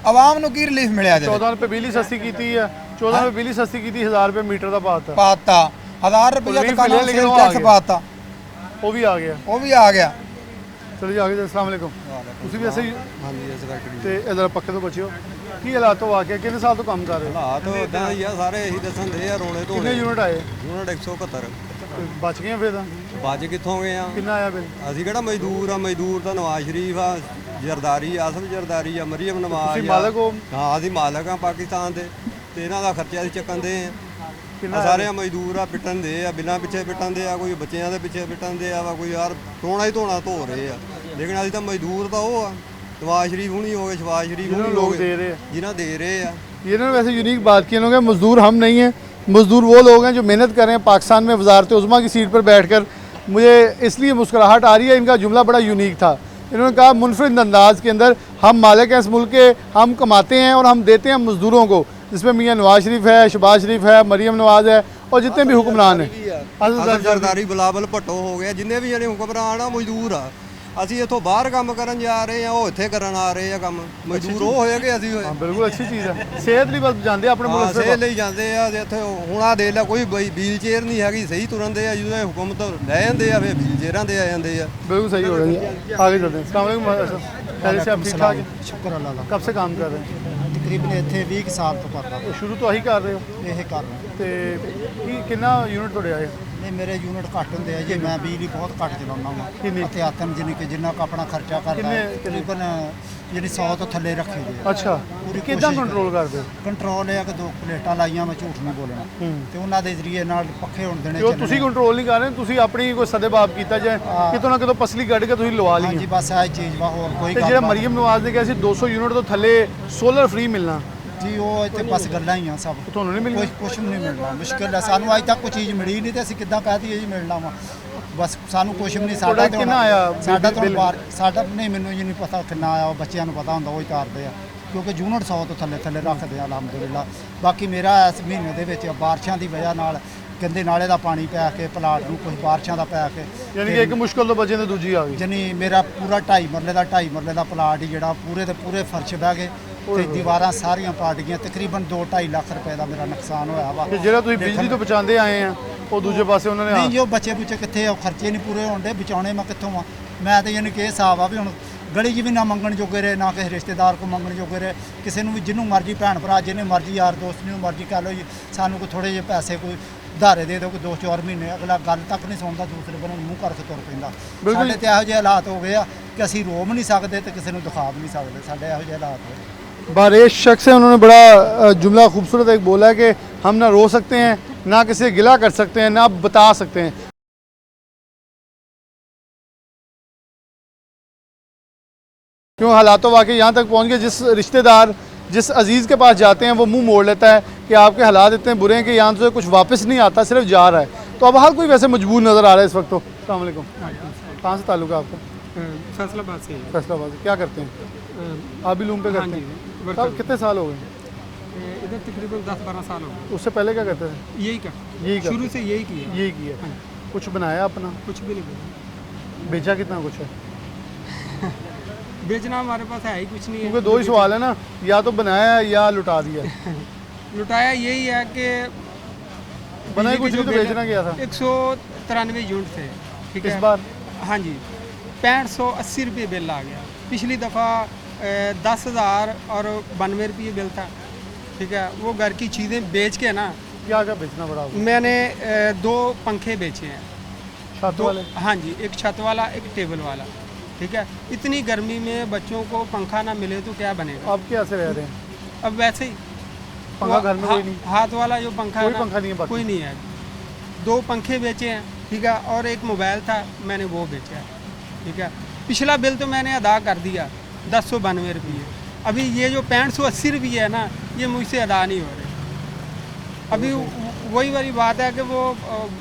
ਆਵਾਮ ਨੂੰ ਕੀ ਰਿਲੀਫ ਮਿਲਿਆ? 14 ਰੁਪਏ ਬਿਜਲੀ ਸਸਤੀ ਕੀਤੀ ਹੈ, 14 ਰੁਪਏ ਬਿਜਲੀ ਸਸਤੀ ਕੀਤੀ, 1000 ਰੁਪਏ ਮੀਟਰ ਦਾ ਪਾਤਾ। 1000 ਰੁਪਇਆ relief ਦੁਕਾਨਾਂ ਮਿਲਿਆ, ਤੇ ਲੇਕਿਨ ਉਹ ਟੈਕਸ ਆ ਗਿਆ। ਪਾਤਾ, ਉਹ ਵੀ ਆ ਗਿਆ। ਉਹ ਵੀ ਆ ਗਿਆ। ਚਲੋ ਜੀ ਆ ਗਏ। अस्सलाम वालेकुम। ਤੁਸੀਂ ਵੀ ਐਸੇ ਹੀ? ਹਾਂਜੀ, ਇਸ ਫੈਕਟਰੀ ਤੇ ਇਧਰ ਪੱਕੇ ਤੋਂ ਬਚਿਓ। ਕੀ ਹਾਲਾਤ ਹੋ ਆ ਕੇ? ਕਿੰਨੇ ਸਾਲ ਤੋਂ ਕੰਮ ਕਰ ਰਹੇ ਹੋ? ਹਾਲਾਤ ਉਦਾਂ ਹੀ ਆ ਸਾਰੇ, ਇਹੀ ਦੱਸਣ ਦੇ ਆ ਰੋਣੇ ਕਿੰਨੇ ਯੂਨਿਟ ਆਏ? ਯੂਨਿਟ 171। ਤੇ ਬਚ ਗਏ ਫਿਰ ਤਾਂ? ਬਚ ਕਿੱਥੋਂ ਗਏ ਆ? ਕਿੰਨਾ ਆਇਆ ਬਿੱਲ? ਅਸੀਂ ਕਿਹੜਾ ਮਜ਼ਦੂਰ ਆ? ਮਜ਼ਦੂਰ ਤਾਂ ਨਵਾਜ਼ ਸ਼ਰੀਫ ਆ, ਜਰਦਾਰੀ, ਆਸਫ ਜਰਦਾਰੀ ਆ, ਮਰੀਮ ਨਵਾਜ਼ ਤੁਸੀਂ ਆ। ਮਾਲਕ ਹੋ? ਹਾਂ, ਅਸੀਂ ਮਾਲਕ ਆ ਪਾਕਿਸਤਾਨ ਦੇ, ਤੇ ਇਹਨਾਂ ਦਾ ਖਰਚਾ ਅਸੀਂ ਚੱਕਣ ਦੇ ਆ। ਕਿੰਨਾ ਸਾਰੇ ਮਜ਼ਦੂਰ ਆ, ਪਿੱਟਣ ਦੇ ਆ, ਬਿੱਲਾਂ ਪਿੱਛੇ ਪਿੱਟਣ ਦੇ ਆ, ਕੋਈ ਬੱਚਿਆਂ ਦੇ ਪਿੱਛੇ ਪਿੱਟਣ ਦੇ ਆ, ਕੋਈ ਯਾਰ ਧੋਣਾ ਹੀ ਧੋਣਾ ਧੋ ਰਹੇ ਆ। ਲੇਕਿਨ ਅਸੀਂ ਤਾਂ ਮਜ਼ਦੂਰ ਤਾਂ ਉਹ ਆ, ਨਵਾਜ਼ ਸ਼ਰੀਫ ਹੁਣੀ ਹੋ ਗਏ, ਸ਼ਬਾਜ਼ ਸ਼ਰੀਫ जिन्होंने ਹੁਣੀ ਹੋ लोग ਗਏ, दे रहे हैं। ਜਿਨ੍ਹਾਂ ਦੇ ਰਹੇ ਆ। इन्होंने वैसे यूनिक बात की, इन्होंने मज़दूर हम नहीं हैं, मज़दूर वो लोग हैं जो मेहनत कर रहे हैं पाकिस्तान में वजारत उज़्मा की सीट पर बैठकर। मुझे इसलिए मुस्कुराहट आ रही है, इनका जुमला बड़ा यूनिक था। इन्होंने कहा मुनफरिद अंदाज के अंदर हम मालिक हैं इस मुल्क के, हम कमाते हैं और हम देते हैं मज़दूरों को, जिसमें मियाँ नवाज शरीफ है, शहबाज शरीफ है, मरीम नवाज है और जितने भी हुक्मरान हैं। ਅਸਲ ਜਰਦਾਰੀ, ਬਿਲਾਵਲ ਭੱਟੋ ਹੋ ਗਿਆ, ਜਿੰਨੇ ਵੀ ਜਿਹੜੇ ਹੁਕਮਰਾਨ ਆ ਮਜ਼ਦੂਰ ਆ। ਅਸੀਂ ਇੱਥੋਂ ਬਾਹਰ ਕੰਮ ਕਰਨ ਜਾ ਰਹੇ ਆ, ਉਹ ਇੱਥੇ ਕਰਨ ਆ ਰਹੇ ਆ ਕੰਮ। ਮਜ਼ਦੂਰ ਉਹ ਹੋਏਗੇ, ਅਸੀਂ ਹੋਏ। हाँ बिल्कुल अच्छी चीज़ है। सेहत लिए बस जाते अपने ਹਾਂ, मुल्क ਸੇਲ से। ਲਈ ਜਾਂਦੇ ਆ। ਤੇ ਇੱਥੇ ਹੁਣ ਆ ਦੇ ਲੈ, ਕੋਈ ਵੀਲ ਚੇਅਰ ਨਹੀਂ ਹੈਗੀ, ਸਹੀ ਤੁਰਨ ਦੇ ਆ। ਜਦੋਂ ਹੁਕਮਤ ਲੈ ਜਾਂਦੇ ਆ, ਫਿਰ ਵੀਲ ਚੇਅਰਾਂ ਦੇ ਆ ਜਾਂਦੇ ਆ। बिल्कुल सही हो रही है। आगे चलते हैं। अस्सलाम वालेकुम। खैरियत से आप ठीक ठाक हैं? शुक्र अल्लाह दा। कब से काम कर रहे हैं? तकरीबन ਇੱਥੇ 20 ਸਾਲ ਤੋਂ ਕਰ ਰਹਾ शुरू तो आही कर रहे हो? ਇਹ ਕਰ ਰਹਾ। ਤੇ ਕੀ ਕਿੰਨਾ ਯੂਨਿਟ ਤੁਹਾਡੇ ਆਏ? ਇਹ ਮੇਰੇ ਯੂਨਿਟ ਘੱਟ ਹੁੰਦੇ ਆ ਜੀ, ਮੈਂ ਬਿਜਲੀ ਬਹੁਤ ਘੱਟ ਚਲਾਉਂਦਾ ਹਾਂ ਅਤਿਆਤਨ, ਜਿੰਨੀ ਕਿ ਜਿੰਨਾ ਕੁ ਆਪਣਾ ਖਰਚਾ ਕਰਦਾ ਤਕਰੀਬਨ ਜਿਹੜੀ 100 ਤੋਂ ਥੱਲੇ ਰੱਖੀ ਜੀ। ਅੱਛਾ, ਕਿੱਦਾਂ ਕੰਟਰੋਲ ਕਰਦੇ? ਕੰਟਰੋਲ ਇਹ ਆ ਕਿ 2 ਪਲੇਟਾਂ ਲਾਈਆਂ, ਮੈਂ ਝੂਠ ਨਹੀਂ ਬੋਲਣਾ, ਤੇ ਉਹਨਾਂ ਦੇ ਜ਼ਰੀਏ ਨਾਲ ਪੱਖੇ ਹੁਣ ਦੇਣੇ ਜੋ ਤੁਸੀਂ ਕੰਟਰੋਲ ਨਹੀਂ ਕਰ ਰਹੇ, ਤੁਸੀਂ ਆਪਣੀ ਕੋਈ ਸਦੇਬਾਬ ਕੀਤਾ ਜਾਏ ਕਿਤੋਂ ਨਾ ਕਿਤੋਂ ਪਸਲੀ ਕੱਢ ਕੇ ਤੁਸੀਂ ਲਵਾ ਲਈ। ਹਾਂਜੀ ਬਸ ਆਹ ਚੀਜ਼ ਵਾ, ਹੋਰ ਕੋਈ ਤੇ ਗੱਲ ਜਿਹੜਾ ਮਰੀਮ ਨਵਾਜ਼ ਨੇ ਕਿਹਾ ਸੀ 200 ਯੂਨਿਟ ਤੋਂ ਥੱਲੇ ਸੋਲਰ ਫ੍ਰੀ ਮਿਲਣਾ ਜੀ, ਉਹ ਇੱਥੇ ਬਸ ਗੱਲਾਂ ਹੀ ਆ ਸਭ। ਤੁਹਾਨੂੰ ਨਹੀਂ ਮਿਲਣਾ? ਕੁਛ ਵੀ ਨਹੀਂ ਮਿਲਣਾ, ਮੁਸ਼ਕਿਲ ਹੈ ਸਾਨੂੰ। ਅੱਜ ਤੱਕ ਕੋਈ ਚੀਜ਼ ਮਿਲੀ ਨਹੀਂ ਤੇ ਅਸੀਂ ਕਿੱਦਾਂ ਕਹਿ ਦਈਏ ਜੀ ਮਿਲਣਾ ਵਾ, ਬਸ ਸਾਨੂੰ ਕੁਛ ਵੀ ਨਹੀਂ। ਸਾਡਾ ਤੇ ਕਿੰਨਾ ਆਇਆ? ਸਾਡਾ ਤਾਂ ਸਾਡਾ ਨਹੀਂ, ਮੈਨੂੰ ਜੀ ਨਹੀਂ ਪਤਾ ਕਿੰਨਾ ਆਇਆ, ਉਹ ਬੱਚਿਆਂ ਨੂੰ ਪਤਾ ਹੁੰਦਾ, ਉਹ ਹੀ ਤਾਰਦੇ ਆ, ਕਿਉਂਕਿ ਯੂਨਿਟ 100 ਤੋਂ ਥੱਲੇ ਥੱਲੇ ਰੱਖਦੇ ਆ ਅਲਹਮਦੁਲਿਲਾ। ਬਾਕੀ ਮੇਰਾ ਇਸ ਮਹੀਨੇ ਦੇ ਵਿੱਚ ਬਾਰਿਸ਼ਾਂ ਦੀ ਵਜ੍ਹਾ ਨਾਲ ਗੰਦੇ ਨਾਲੇ ਦਾ ਪਾਣੀ ਪੈ ਕੇ ਪਲਾਟ ਨੂੰ, ਕੁਝ ਬਾਰਿਸ਼ਾਂ ਦਾ ਪੈ ਕੇ, ਯਾਨੀ ਕਿ ਇੱਕ ਮੁਸ਼ਕਲ ਤੋਂ ਬਚੇ ਤੇ ਦੂਜੀ ਆ ਗਈ। ਜਾਨੀ ਮੇਰਾ ਪੂਰਾ 2.5 ਮਰਲੇ ਦਾ ਪਲਾਟ ਹੀ ਜਿਹੜਾ ਪੂਰੇ ਦੇ ਪੂਰੇ ਫਰਸ਼ ਬਹਿ ਗਏ ਤੇ ਦੀਵਾਰਾਂ ਸਾਰੀਆਂ ਪਾਟ ਗਈਆਂ। ਤਕਰੀਬਨ 2-2.5 ਲੱਖ ਰੁਪਏ ਦਾ ਮੇਰਾ ਨੁਕਸਾਨ ਹੋਇਆ ਵਾ। ਤੇ ਜਿਹੜਾ ਤੁਸੀਂ ਬਿਜਲੀ ਤੋਂ ਬਚਾਉਂਦੇ ਆਏ ਆ ਉਹ ਦੂਜੇ ਪਾਸੇ ਉਹਨਾਂ ਨੇ ਨਹੀਂ ਜੀ, ਉਹ ਬੱਚੇ ਕਿੱਥੇ ਆ, ਖਰਚੇ ਨਹੀਂ ਪੂਰੇ ਹੋਣ ਦੇ, ਬਚਾਉਣੇ ਮੈਂ ਕਿੱਥੋਂ ਆ। ਮੈਂ ਤਾਂ ਯਾਨੀ ਕਿ ਇਹ ਹਿਸਾਬ ਆ ਵੀ ਹੁਣ ਗਲੀ 'ਚ ਵੀ ਨਾ ਮੰਗਣ ਜੋਗੇ ਰਹੇ, ਨਾ ਕਿਸੇ ਰਿਸ਼ਤੇਦਾਰ ਕੋ ਮੰਗਣ ਜੋਗੇ ਰਹੇ, ਕਿਸੇ ਨੂੰ ਵੀ ਜਿਹਨੂੰ ਮਰਜ਼ੀ ਭੈਣ ਭਰਾ ਜਿਹਨੇ ਮਰਜ਼ੀ ਯਾਰ ਦੋਸਤ ਨੂੰ ਮਰਜ਼ੀ ਕਰ ਲਓ ਜੀ, ਸਾਨੂੰ ਕੋਈ ਥੋੜ੍ਹੇ ਜਿਹੇ ਪੈਸੇ ਕੋਈ ਉਧਾਰੇ ਦੇ ਦਿਓ ਕੋਈ 2-4 ਮਹੀਨੇ, ਅਗਲਾ ਗੱਲ ਤੱਕ ਨਹੀਂ ਸੁਣਦਾ, ਦੂਸਰੇ ਬੰਨੇ ਮੂੰਹ ਕਰਕੇ ਤੁਰ ਪੈਂਦਾ। ਸਾਡੇ ਤੇ ਇਹੋ ਜਿਹੇ ਹਾਲਾਤ ਹੋ ਗਏ ਆ ਕਿ ਅਸੀਂ ਰੋ ਵੀ ਨਹੀਂ ਸਕਦੇ ਤੇ ਕਿਸੇ ਨੂੰ ਦਿਖਾ ਵੀ ਨਹੀਂ ਸਕਦੇ, ਸਾਡੇ ਇਹੋ ਜਿਹੇ ਹਾਲਾਤ ਹੋਏ। बारेश शख्स है, उन्होंने बड़ा जुमला खूबसूरत एक बोला है कि हम ना रो सकते हैं, ना किसी गिला कर सकते हैं, ना बता सकते हैं। क्यों हालातों वाकई यहाँ तक पहुँच गए, जिस रिश्तेदार जिस अजीज़ के पास जाते हैं वो मुंह मोड़ लेता है कि आपके हालात इतने बुरे हैं कि यहाँ से कुछ वापस नहीं आता, सिर्फ जा रहा है। तो अब हर कोई वैसे मजबूर नज़र आ रहा है इस वक्त। तो अस्सलाम वालेकुम, कहाँ से ताल्लुक़ है आपका? फैसलाबाद से। फैसलाबाद से। क्या करते हैं आप? भी लूम पे करते हैं? कब, कितने साल हो गए इधर? तकरीबन 10-12 साल हो गए। उससे पहले क्या करते थे? यही शुरू से यही किया। यही किया। कुछ बनाया अपना? कुछ भी नहीं बनाया। बेचा कितना कुछ है? बेचना हमारे पास है ही कुछ नहीं है, क्योंकि दो ही सवाल है ना, या तो बनाया या लुटा दिया। लुटाया यही है कि बनाया कुछ नहीं तो बेचना क्या था। 193 यूनिट थे, ठीक है इस बार? हाँ जी, 6580 रुपये बिल आ गया। पिछली दफ़ा 10,000 और 92 रुपये बिल था, ठीक है। वो घर की चीज़ें बेच के ना, क्या क्या बेचना पड़ा? मैंने 2 पंखे बेचे हैं, छत वाले? हाँ जी, एक छत वाला एक टेबल वाला, ठीक है। इतनी गर्मी में बच्चों को पंखा ना मिले तो क्या बनेगा? अब कैसे रह रहे हैं? अब वैसे ही पंखा घर में कोई नहीं? हाथ वाला जो पंखा कोई है ना, पंखा नहीं है, कोई नहीं है। 2 पंखे बेचे हैं, ठीक है, और एक मोबाइल था, मैंने वो बेचा है, ठीक है। पिछला बिल तो मैंने अदा कर दिया 1092 रुपये। अभी ये जो 6580 रुपये है ना, ये मुझसे अदा नहीं हो रहे। अभी वही वाली बात है कि वो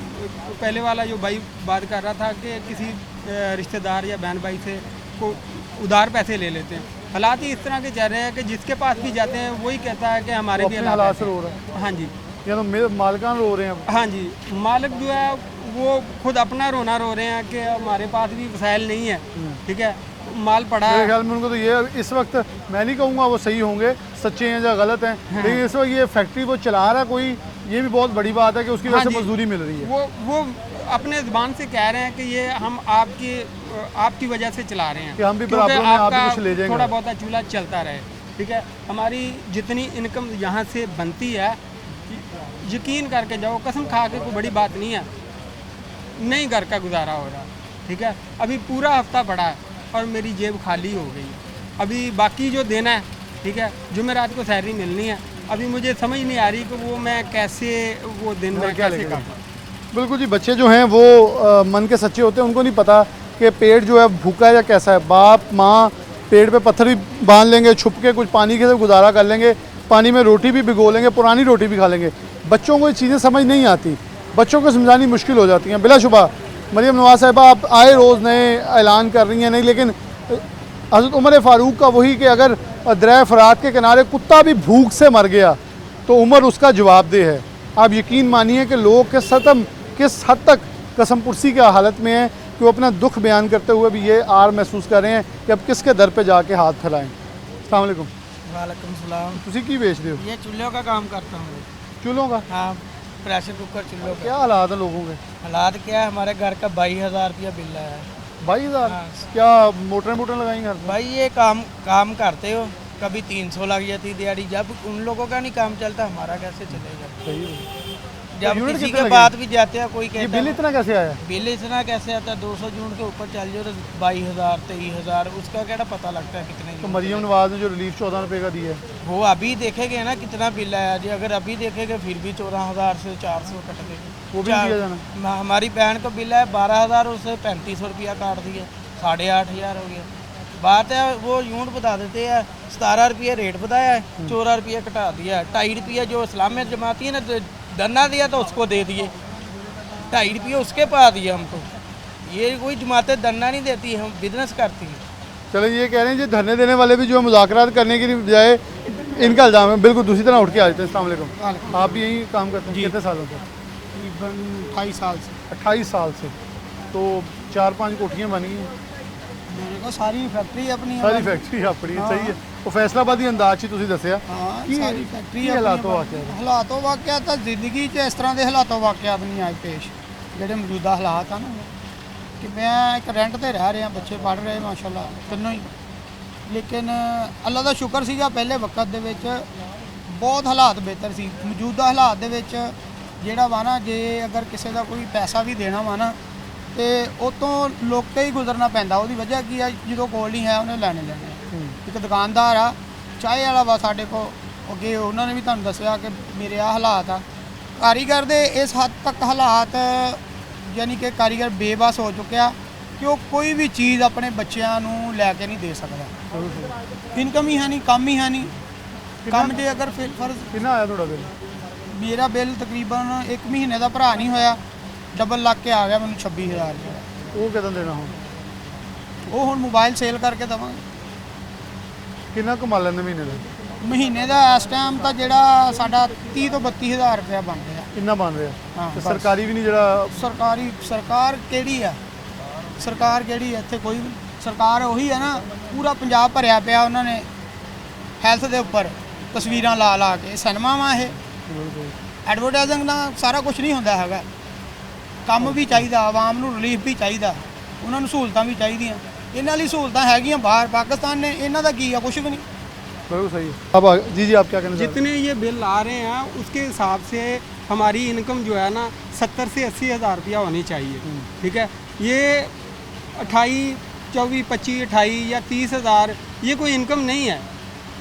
पहले वाला जो भाई बात कर रहा था कि किसी रिश्तेदार या बहन भाई से को उधार पैसे ले लेते हैं। हालात ही इस तरह के चल रहे हैं कि जिसके पास भी जाते हैं वही कहता है कि हमारे भी हालात से रो रहे हैं। हाँ जी, या तो मालिकान रो रहे हैं। हाँ जी, मालिक जो है वो खुद अपना रोना रो रहे हैं कि हमारे पास भी वसाइल नहीं है, ठीक है, माल पड़ा मेरे है। ख्याल में उनको तो ये इस वक्त मैं नहीं कहूँगा वो सही होंगे, सच्चे हैं या गलत हैं, लेकिन इस वक्त ये फैक्ट्री वो चला रहा है कोई, ये भी बहुत बड़ी बात है कि उसकी वजह से मजदूरी मिल रही है। वो अपने ज़बान से कह रहे हैं कि ये हम आपकी वजह से चला रहे हैं कि हम भी बराबर में आप भी कुछ ले जाएंगे, थोड़ा बहुत चूल्हा चलता रहे, ठीक है। हमारी जितनी इनकम यहाँ से बनती है, यकीन करके जाओ, कसम खा के कोई बड़ी बात नहीं है, नहीं घर का गुजारा हो रहा, ठीक है। अभी पूरा हफ्ता पड़ा है और मेरी जेब खाली हो गई। अभी बाकी जो देना है, ठीक है, जुमेरात को सैलरी मिलनी है, अभी मुझे समझ नहीं आ रही कि वो मैं कैसे वो दिन में कैसे काटूं। बिल्कुल जी, बच्चे जो हैं वो मन के सच्चे होते हैं, उनको नहीं पता कि पेट जो है भूखा है या कैसा है। बाप माँ पेट पे पत्थर भी बांध लेंगे, छुप के कुछ पानी के साथ गुजारा कर लेंगे, पानी में रोटी भी भिगो लेंगे, पुरानी रोटी भी खा लेंगे। बच्चों को ये चीज़ें समझ नहीं आती, बच्चों को समझानी मुश्किल हो जाती हैं। बिलाशुबा मरीम नवाज साहिबा आप आए रोज़ नए ऐलान कर रही हैं, नहीं, लेकिन हज़रत उमर फ़ारूक का वही कि अगर दरिया फ़रात के किनारे कुत्ता भी भूख से मर गया तो उमर उसका जवाबदेह है। आप यकीन मानिए कि लोग किस हद तक कसम पुरसी की हालत में हैं कि वो अपना दुख बयान करते हुए भी ये आर महसूस कर रहे हैं कि अब किसके दर पे जाके हाथ फैलाएं। अस्सलाम वालेकुम। वालेकुम सलाम। तुसी की बेच रहे हो? ये चूल्हों का काम करता हूँ। चूल्हों का? हाँ, प्रेशर कुकर चूल्हों का। क्या हालात है लोगों के? हालात क्या है, हमारे घर का 22,000 रुपया बिल आया है। 22,000? हाँ। क्या मोटर लगाई घर पे? भाई ये काम करते हो, कभी 300 लग जाती दिहाड़ी, जब उन लोगों का नहीं काम चलता हमारा कैसे चलेगा। सही है। जब यूनिट किसी कितने के लगे? बाद भी जाते हैं कोई ये कहता बिल है इतना कैसे आया? बिल इतना कैसे आता है 200 यूनिट के ऊपर चल जाओ तो 22,000 23,000 उसका क्या पता लगता है कितने तो यूनिट मरियम नवाज ने जो रिलीफ 14 रुपये का दिया है, वो अभी देखेंगे ना कितना बिल आया जी अगर अभी देखेंगे फिर भी 14,000 से 400 कट गए वो भी दिया जाना। हमारी बहन को बिल है 12,000 उससे 3500 रुपया काट दिया 8,500 हो गया बात है वो यूनिट बता देते हैं 17 रुपये रेट बताया है 14 रुपये घटा दिया 2.5 रुपये जो इस्लामियत जमाती है ना दन्ना दिया तो उसको दे दिए 2.5 रुपये उसके पा दिए हमको ये कोई जमातें दन्ना नहीं देती हम बिजनेस करती हैं चलो ये कह रहे हैं जो धरने देने वाले भी जो है मुज़ाकरात करने की बजाय इनका इल्ज़ाम है बिल्कुल दूसरी तरह उठ के आ जाते हैं। अस्सलाम वालेकुम, आप भी यही काम करते हैं कितने सालों से? तकरीबन 28 साल से 28 साल से। तो 4-5 कोठियाँ बन गई हैं, मेरे को सारी फैक्ट्री अपनी सारी फैक्ट्री अपनी सही है। वो फैसलाबादी अंदाज ही ਤੁਸੀਂ ਦੱਸਿਆ हाँ कि सारी फैक्ट्री ਕੀ ਹਾਲਾਤ ਵਾਕਿਆ ਹੈ? ਹਾਲਾਤੋਂ ਵਾਕਿਆ ਤਾਂ ਜ਼ਿੰਦਗੀ 'ਚ ਇਸ ਤਰ੍ਹਾਂ ਦੇ ਹਾਲਾਤੋਂ ਵਾਕਿਆ ਨਹੀਂ ਆਏ ਪੇਸ਼ ਜਿਹੜੇ ਮੌਜੂਦਾ ਹਾਲਾਤ ਆ ਨਾ ਕਿ ਮੈਂ ਇੱਕ ਰੈਂਟ ਤੇ ਰਹਿ ਰਿਹਾ ਬੱਚੇ ਪੜ੍ਹ ਰਹੇ ਮਾਸ਼ਾਅੱਲਾ ਤਿੰਨੋਂ ਹੀ ਲੇਕਿਨ ਅੱਲਾ ਦਾ ਸ਼ੁਕਰ ਸੀਗਾ ਪਹਿਲੇ ਵਕਤ ਦੇ ਵਿੱਚ ਬਹੁਤ ਹਾਲਾਤ ਬਿਹਤਰ ਸੀ ਮੌਜੂਦਾ ਹਾਲਾਤ ਦੇ ਵਿੱਚ ਜਿਹੜਾ ਵਾ ਨਾ ਜੇ ਅਗਰ ਕਿਸੇ ਦਾ ਕੋਈ ਪੈਸਾ ਵੀ ਦੇਣਾ ਵਾ ਨਾ ਤੇ ਉਹ ਤੋਂ ਲੁੱਕ ਕੇ ਹੀ ਗੁਜ਼ਰਨਾ ਪੈਂਦਾ ਉਹਦੀ ਵਜ੍ਹਾ ਕੀ ਆ ਜਦੋਂ ਕੋਲ ਨਹੀਂ ਹੈ ਉਹਨੇ ਲੈਣੇ ਇੱਕ ਦੁਕਾਨਦਾਰ ਆ ਚਾਹ ਵਾਲਾ ਵਾ ਸਾਡੇ ਕੋਲ ਅੱਗੇ ਉਹਨਾਂ ਨੇ ਵੀ ਤੁਹਾਨੂੰ ਦੱਸਿਆ ਕਿ ਮੇਰੇ ਆ ਹਾਲਾਤ ਆ ਕਾਰੀਗਰ ਦੇ ਇਸ ਹੱਦ ਤੱਕ ਹਾਲਾਤ ਯਾਨੀ ਕਿ ਕਾਰੀਗਰ ਬੇਬਸ ਹੋ ਚੁੱਕਿਆ ਕਿ ਉਹ ਕੋਈ ਵੀ ਚੀਜ਼ ਆਪਣੇ ਬੱਚਿਆਂ ਨੂੰ ਲੈ ਕੇ ਨਹੀਂ ਦੇ ਸਕਦਾ ਇਨਕਮ ਹੀ ਹੈ ਨਹੀਂ ਕੰਮ ਹੀ ਹੈ ਨਹੀਂ ਕੰਮ ਜੇ ਅਗਰ ਫਰਜ਼ ਕਿੰਨਾ ਆਇਆ ਤੁਹਾਡਾ ਬਿੱਲ? ਮੇਰਾ ਬਿੱਲ ਤਕਰੀਬਨ 1 ਮਹੀਨੇ ਦਾ ਭਰਾ ਨਹੀਂ ਹੋਇਆ ਡਬਲ ਲੱਗ ਕੇ ਆ ਗਿਆ ਮੈਨੂੰ 26,000 ਰੁਪਏ ਉਹ ਕਿਦਾਂ ਦੇਣਾ ਹੁਣ? ਉਹ ਹੁਣ ਮੋਬਾਈਲ ਸੇਲ ਕਰਕੇ ਦੇਵਾਂਗੇ ਕਿੰਨਾ ਕਮਾ ਲੈਂਦੇ ਮਹੀਨੇ ਦਾ? ਮਹੀਨੇ ਦਾ ਇਸ ਟਾਈਮ ਤਾਂ ਜਿਹੜਾ ਸਾਡਾ 30 ਤੋਂ 32,000 ਰੁਪਏ ਬਣ ਰਿਹਾ ਇੰਨਾ ਬਣ ਰਿਹਾ ਹਾਂ, ਤੇ ਬਸ। ਸਰਕਾਰੀ ਵੀ ਨਹੀਂ ਜਿਹੜਾ ਸਰਕਾਰ ਕਿਹੜੀ ਆ ਸਰਕਾਰ ਕਿਹੜੀ ਹੈ ਇੱਥੇ ਕੋਈ ਵੀ ਸਰਕਾਰ ਉਹੀ ਹੈ ਨਾ ਪੂਰਾ ਪੰਜਾਬ ਭਰਿਆ ਪਿਆ ਉਹਨਾਂ ਨੇ ਹੈਲਥ ਦੇ ਉੱਪਰ ਤਸਵੀਰਾਂ ਲਾ ਲਾ ਕੇ ਸਿਨੇਮਾ ਵਾ ਇਹ ਐਡਵਰਟਾਈਜ਼ਿੰਗ ਨਾਲ ਸਾਰਾ ਕੁਝ ਨਹੀਂ ਹੁੰਦਾ ਹੈਗਾ ਕੰਮ ਵੀ ਚਾਹੀਦਾ ਆਵਾਮ ਨੂੰ ਰਿਲੀਫ ਵੀ ਚਾਹੀਦਾ ਉਹਨਾਂ ਨੂੰ ਸਹੂਲਤਾਂ ਵੀ ਚਾਹੀਦੀਆਂ ਇਹਨਾਂ ਲਈ ਸਹੂਲਤਾਂ ਹੈਗੀਆਂ ਬਾਹਰ ਪਾਕਿस्तान ने ਇਹਨਾਂ ਦਾ ਕੀ ਆ ਕੁਝ ਵੀ नहीं बिल्कुल सही है। अब जी जी आप क्या कहना चाहते जितने ये बिल आ रहे हैं उसके हिसाब से हमारी इनकम जो है ना 70 से 80 हज़ार रुपया होनी चाहिए ठीक है ये 28 24 25 28 या 30 हज़ार ये कोई इनकम नहीं है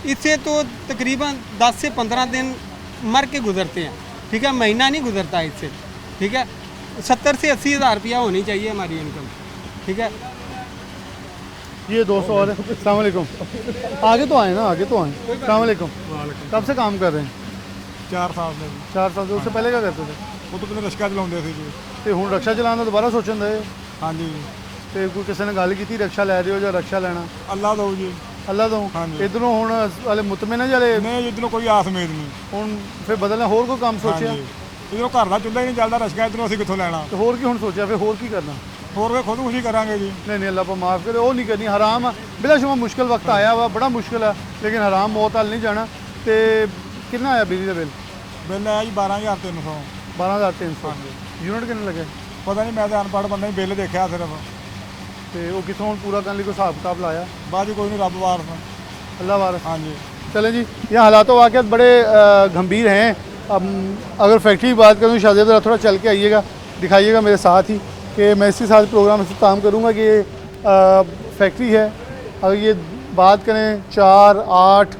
इससे तो तकरीबन 10 से 15 दिन मर के गुजरते हैं ठीक है महीना नहीं गुजरता इससे ठीक है 70 से 80 हज़ार रुपया होनी चाहिए हमारी इनकम ठीक है। ये 200 और अस्सलाम वालेकुम, आगे तो आए ना आगे तो आए। अस्सलाम वालेकुम, कब से काम कर रहे हैं? 4 ਸਾਲ ਦੇ 4 साल से। उससे पहले क्या करते थे? ਉਹ ਤੋਂ ਕਿਤੇ ਰਸ਼ਕਾ ਚਲਾਉਂਦੇ ਸੀ ਜੀ। ਤੇ ਹੁਣ ਰਕਸ਼ਾ ਚਲਾਉਣ ਦਾ ਦੁਬਾਰਾ ਸੋਚਣ ਦੇ ਹਾਂਜੀ ਤੇ ਕੋਈ ਕਿਸੇ ਨੇ ਗੱਲ ਕੀਤੀ ਰਕਸ਼ਾ ਲੈ ਰਹੇ ਹੋ ਜਾਂ ਰਕਸ਼ਾ ਲੈਣਾ? ਅੱਲਾ ਦੋ ਜੀ ਅੱਲਾ ਤੋਂ ਹਾਂਜੀ। ਇਧਰੋਂ ਹੁਣ ਵਾਲੇ ਮੁਤਮਿਨ ਹੈ ਜਲੇ ਨਹੀਂ ਇਧਰੋਂ ਕੋਈ ਆਸ ਉਮੀਦ ਨਹੀਂ ਹੁਣ ਫਿਰ ਬਦਲਣਾ ਹੋਰ ਕੋਈ ਕੰਮ ਸੋਚਿਆ? ਇਧਰੋਂ ਘਰ ਦਾ ਚੁੱਲ੍ਹਾ ਹੀ ਨਹੀਂ ਚੱਲਦਾ ਰਸ਼ਕਾ ਇਧਰੋਂ ਅਸੀਂ ਕਿੱਥੋਂ ਲੈਣਾ ਤੇ ਹੋਰ ਕੀ ਹੁਣ ਸੋਚਿਆ ਫਿਰ ਹੋਰ ਕੀ ਕਰਨਾ? ਹੋਰ ਵੇ ਖੁਦ ਖੁਸ਼ੀ ਕਰਾਂਗੇ ਜੀ। नहीं नहीं अल्लाह को माफ़ करे वो नहीं करनी हराम बिलाशुबा मुश्किल वक्त आया हुआ बड़ा मुश्किल है लेकिन हराम मौत हल नहीं जाना। तो कितना आया बिजली का बिल? ਬਿੱਲ ਆਇਆ ਜੀ 12,300 12,300 यूनिट कितने लगे? ਪਤਾ ਨਹੀਂ ਮੈਂ ਤਾਂ ਅਨਪੜ੍ਹ ਬੰਦਾ ਹੀ ਬਿੱਲ ਦੇਖਿਆ ਸਿਰਫ तो वो कितों हुण पूरा करने को हिसाब किताब लाया? ਬਾਅਦ 'ਚ ਕੋਈ ਨਹੀਂ ਰੱਬ ਵਾਰਸ अल्लाह वारस। हाँ जी चलें जी यहाँ हालात वाक़ियत बड़े गंभीर हैं। अब अगर फैक्ट्री की बात करूँ शायद ज़रा थोड़ा चल के आइएगा दिखाइएगा मेरे साथ ही कि मैं इसी साथ प्रोग्राम से काम करूँगा कि फैक्ट्री है अगर ये बात करें 4 8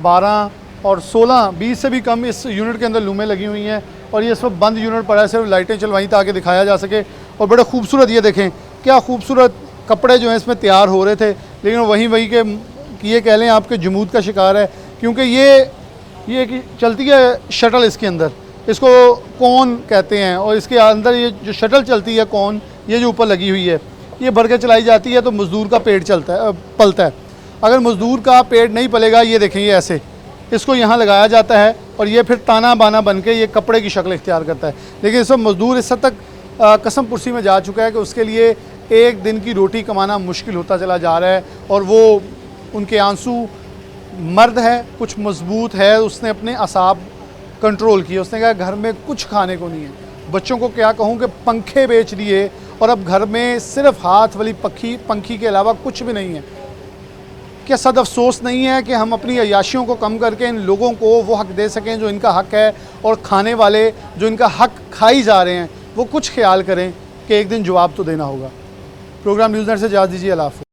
12 और 16 20 से भी कम इस यूनिट के अंदर लूमें लगी हुई हैं और ये इस वक्त बंद यूनिट पड़ा है सिर्फ लाइटें चलवाई ताकि दिखाया जा सके। और बड़े खूबसूरत ये देखें क्या खूबसूरत कपड़े जो हैं इसमें तैयार हो रहे थे लेकिन वही के ये कह लें आपके जमूद का शिकार है क्योंकि ये कि चलती है शटल इसके अंदर इसको कौन कहते हैं और इसके अंदर ये जो शटल चलती है कौन ये जो ऊपर लगी हुई है ये भर के चलाई जाती है तो मज़दूर का पेट चलता है पलता है। अगर मज़दूर का पेट नहीं पलेगा ये देखें ये ऐसे इसको यहाँ लगाया जाता है और ये फिर ताना बाना बन के ये कपड़े की शक्ल इख्तियार करता है। लेकिन इस वक्त मज़दूर इस हद तक कसम पुरसी में जा चुका है कि उसके लिए एक दिन की रोटी कमाना मुश्किल होता चला जा रहा है और वो उनके आंसू मर्द है कुछ मजबूत है उसने अपने असाब कंट्रोल किए उसने कहा घर में कुछ खाने को नहीं है बच्चों को क्या कहूँ कि पंखे बेच दिए और अब घर में सिर्फ हाथ वाली पंखी के अलावा कुछ भी नहीं है। क्या सद अफसोस नहीं है कि हम अपनी अय्याशियों को कम करके इन लोगों को वो हक दे सकें जो इनका हक है, और खाने वाले जो इनका हक खाई जा रहे हैं वो कुछ ख्याल करें कि एक दिन जवाब तो देना होगा। प्रोग्राम न्यूज़ नेट से इजाज़त दीजिए। अल्लाह हाफ़िज़।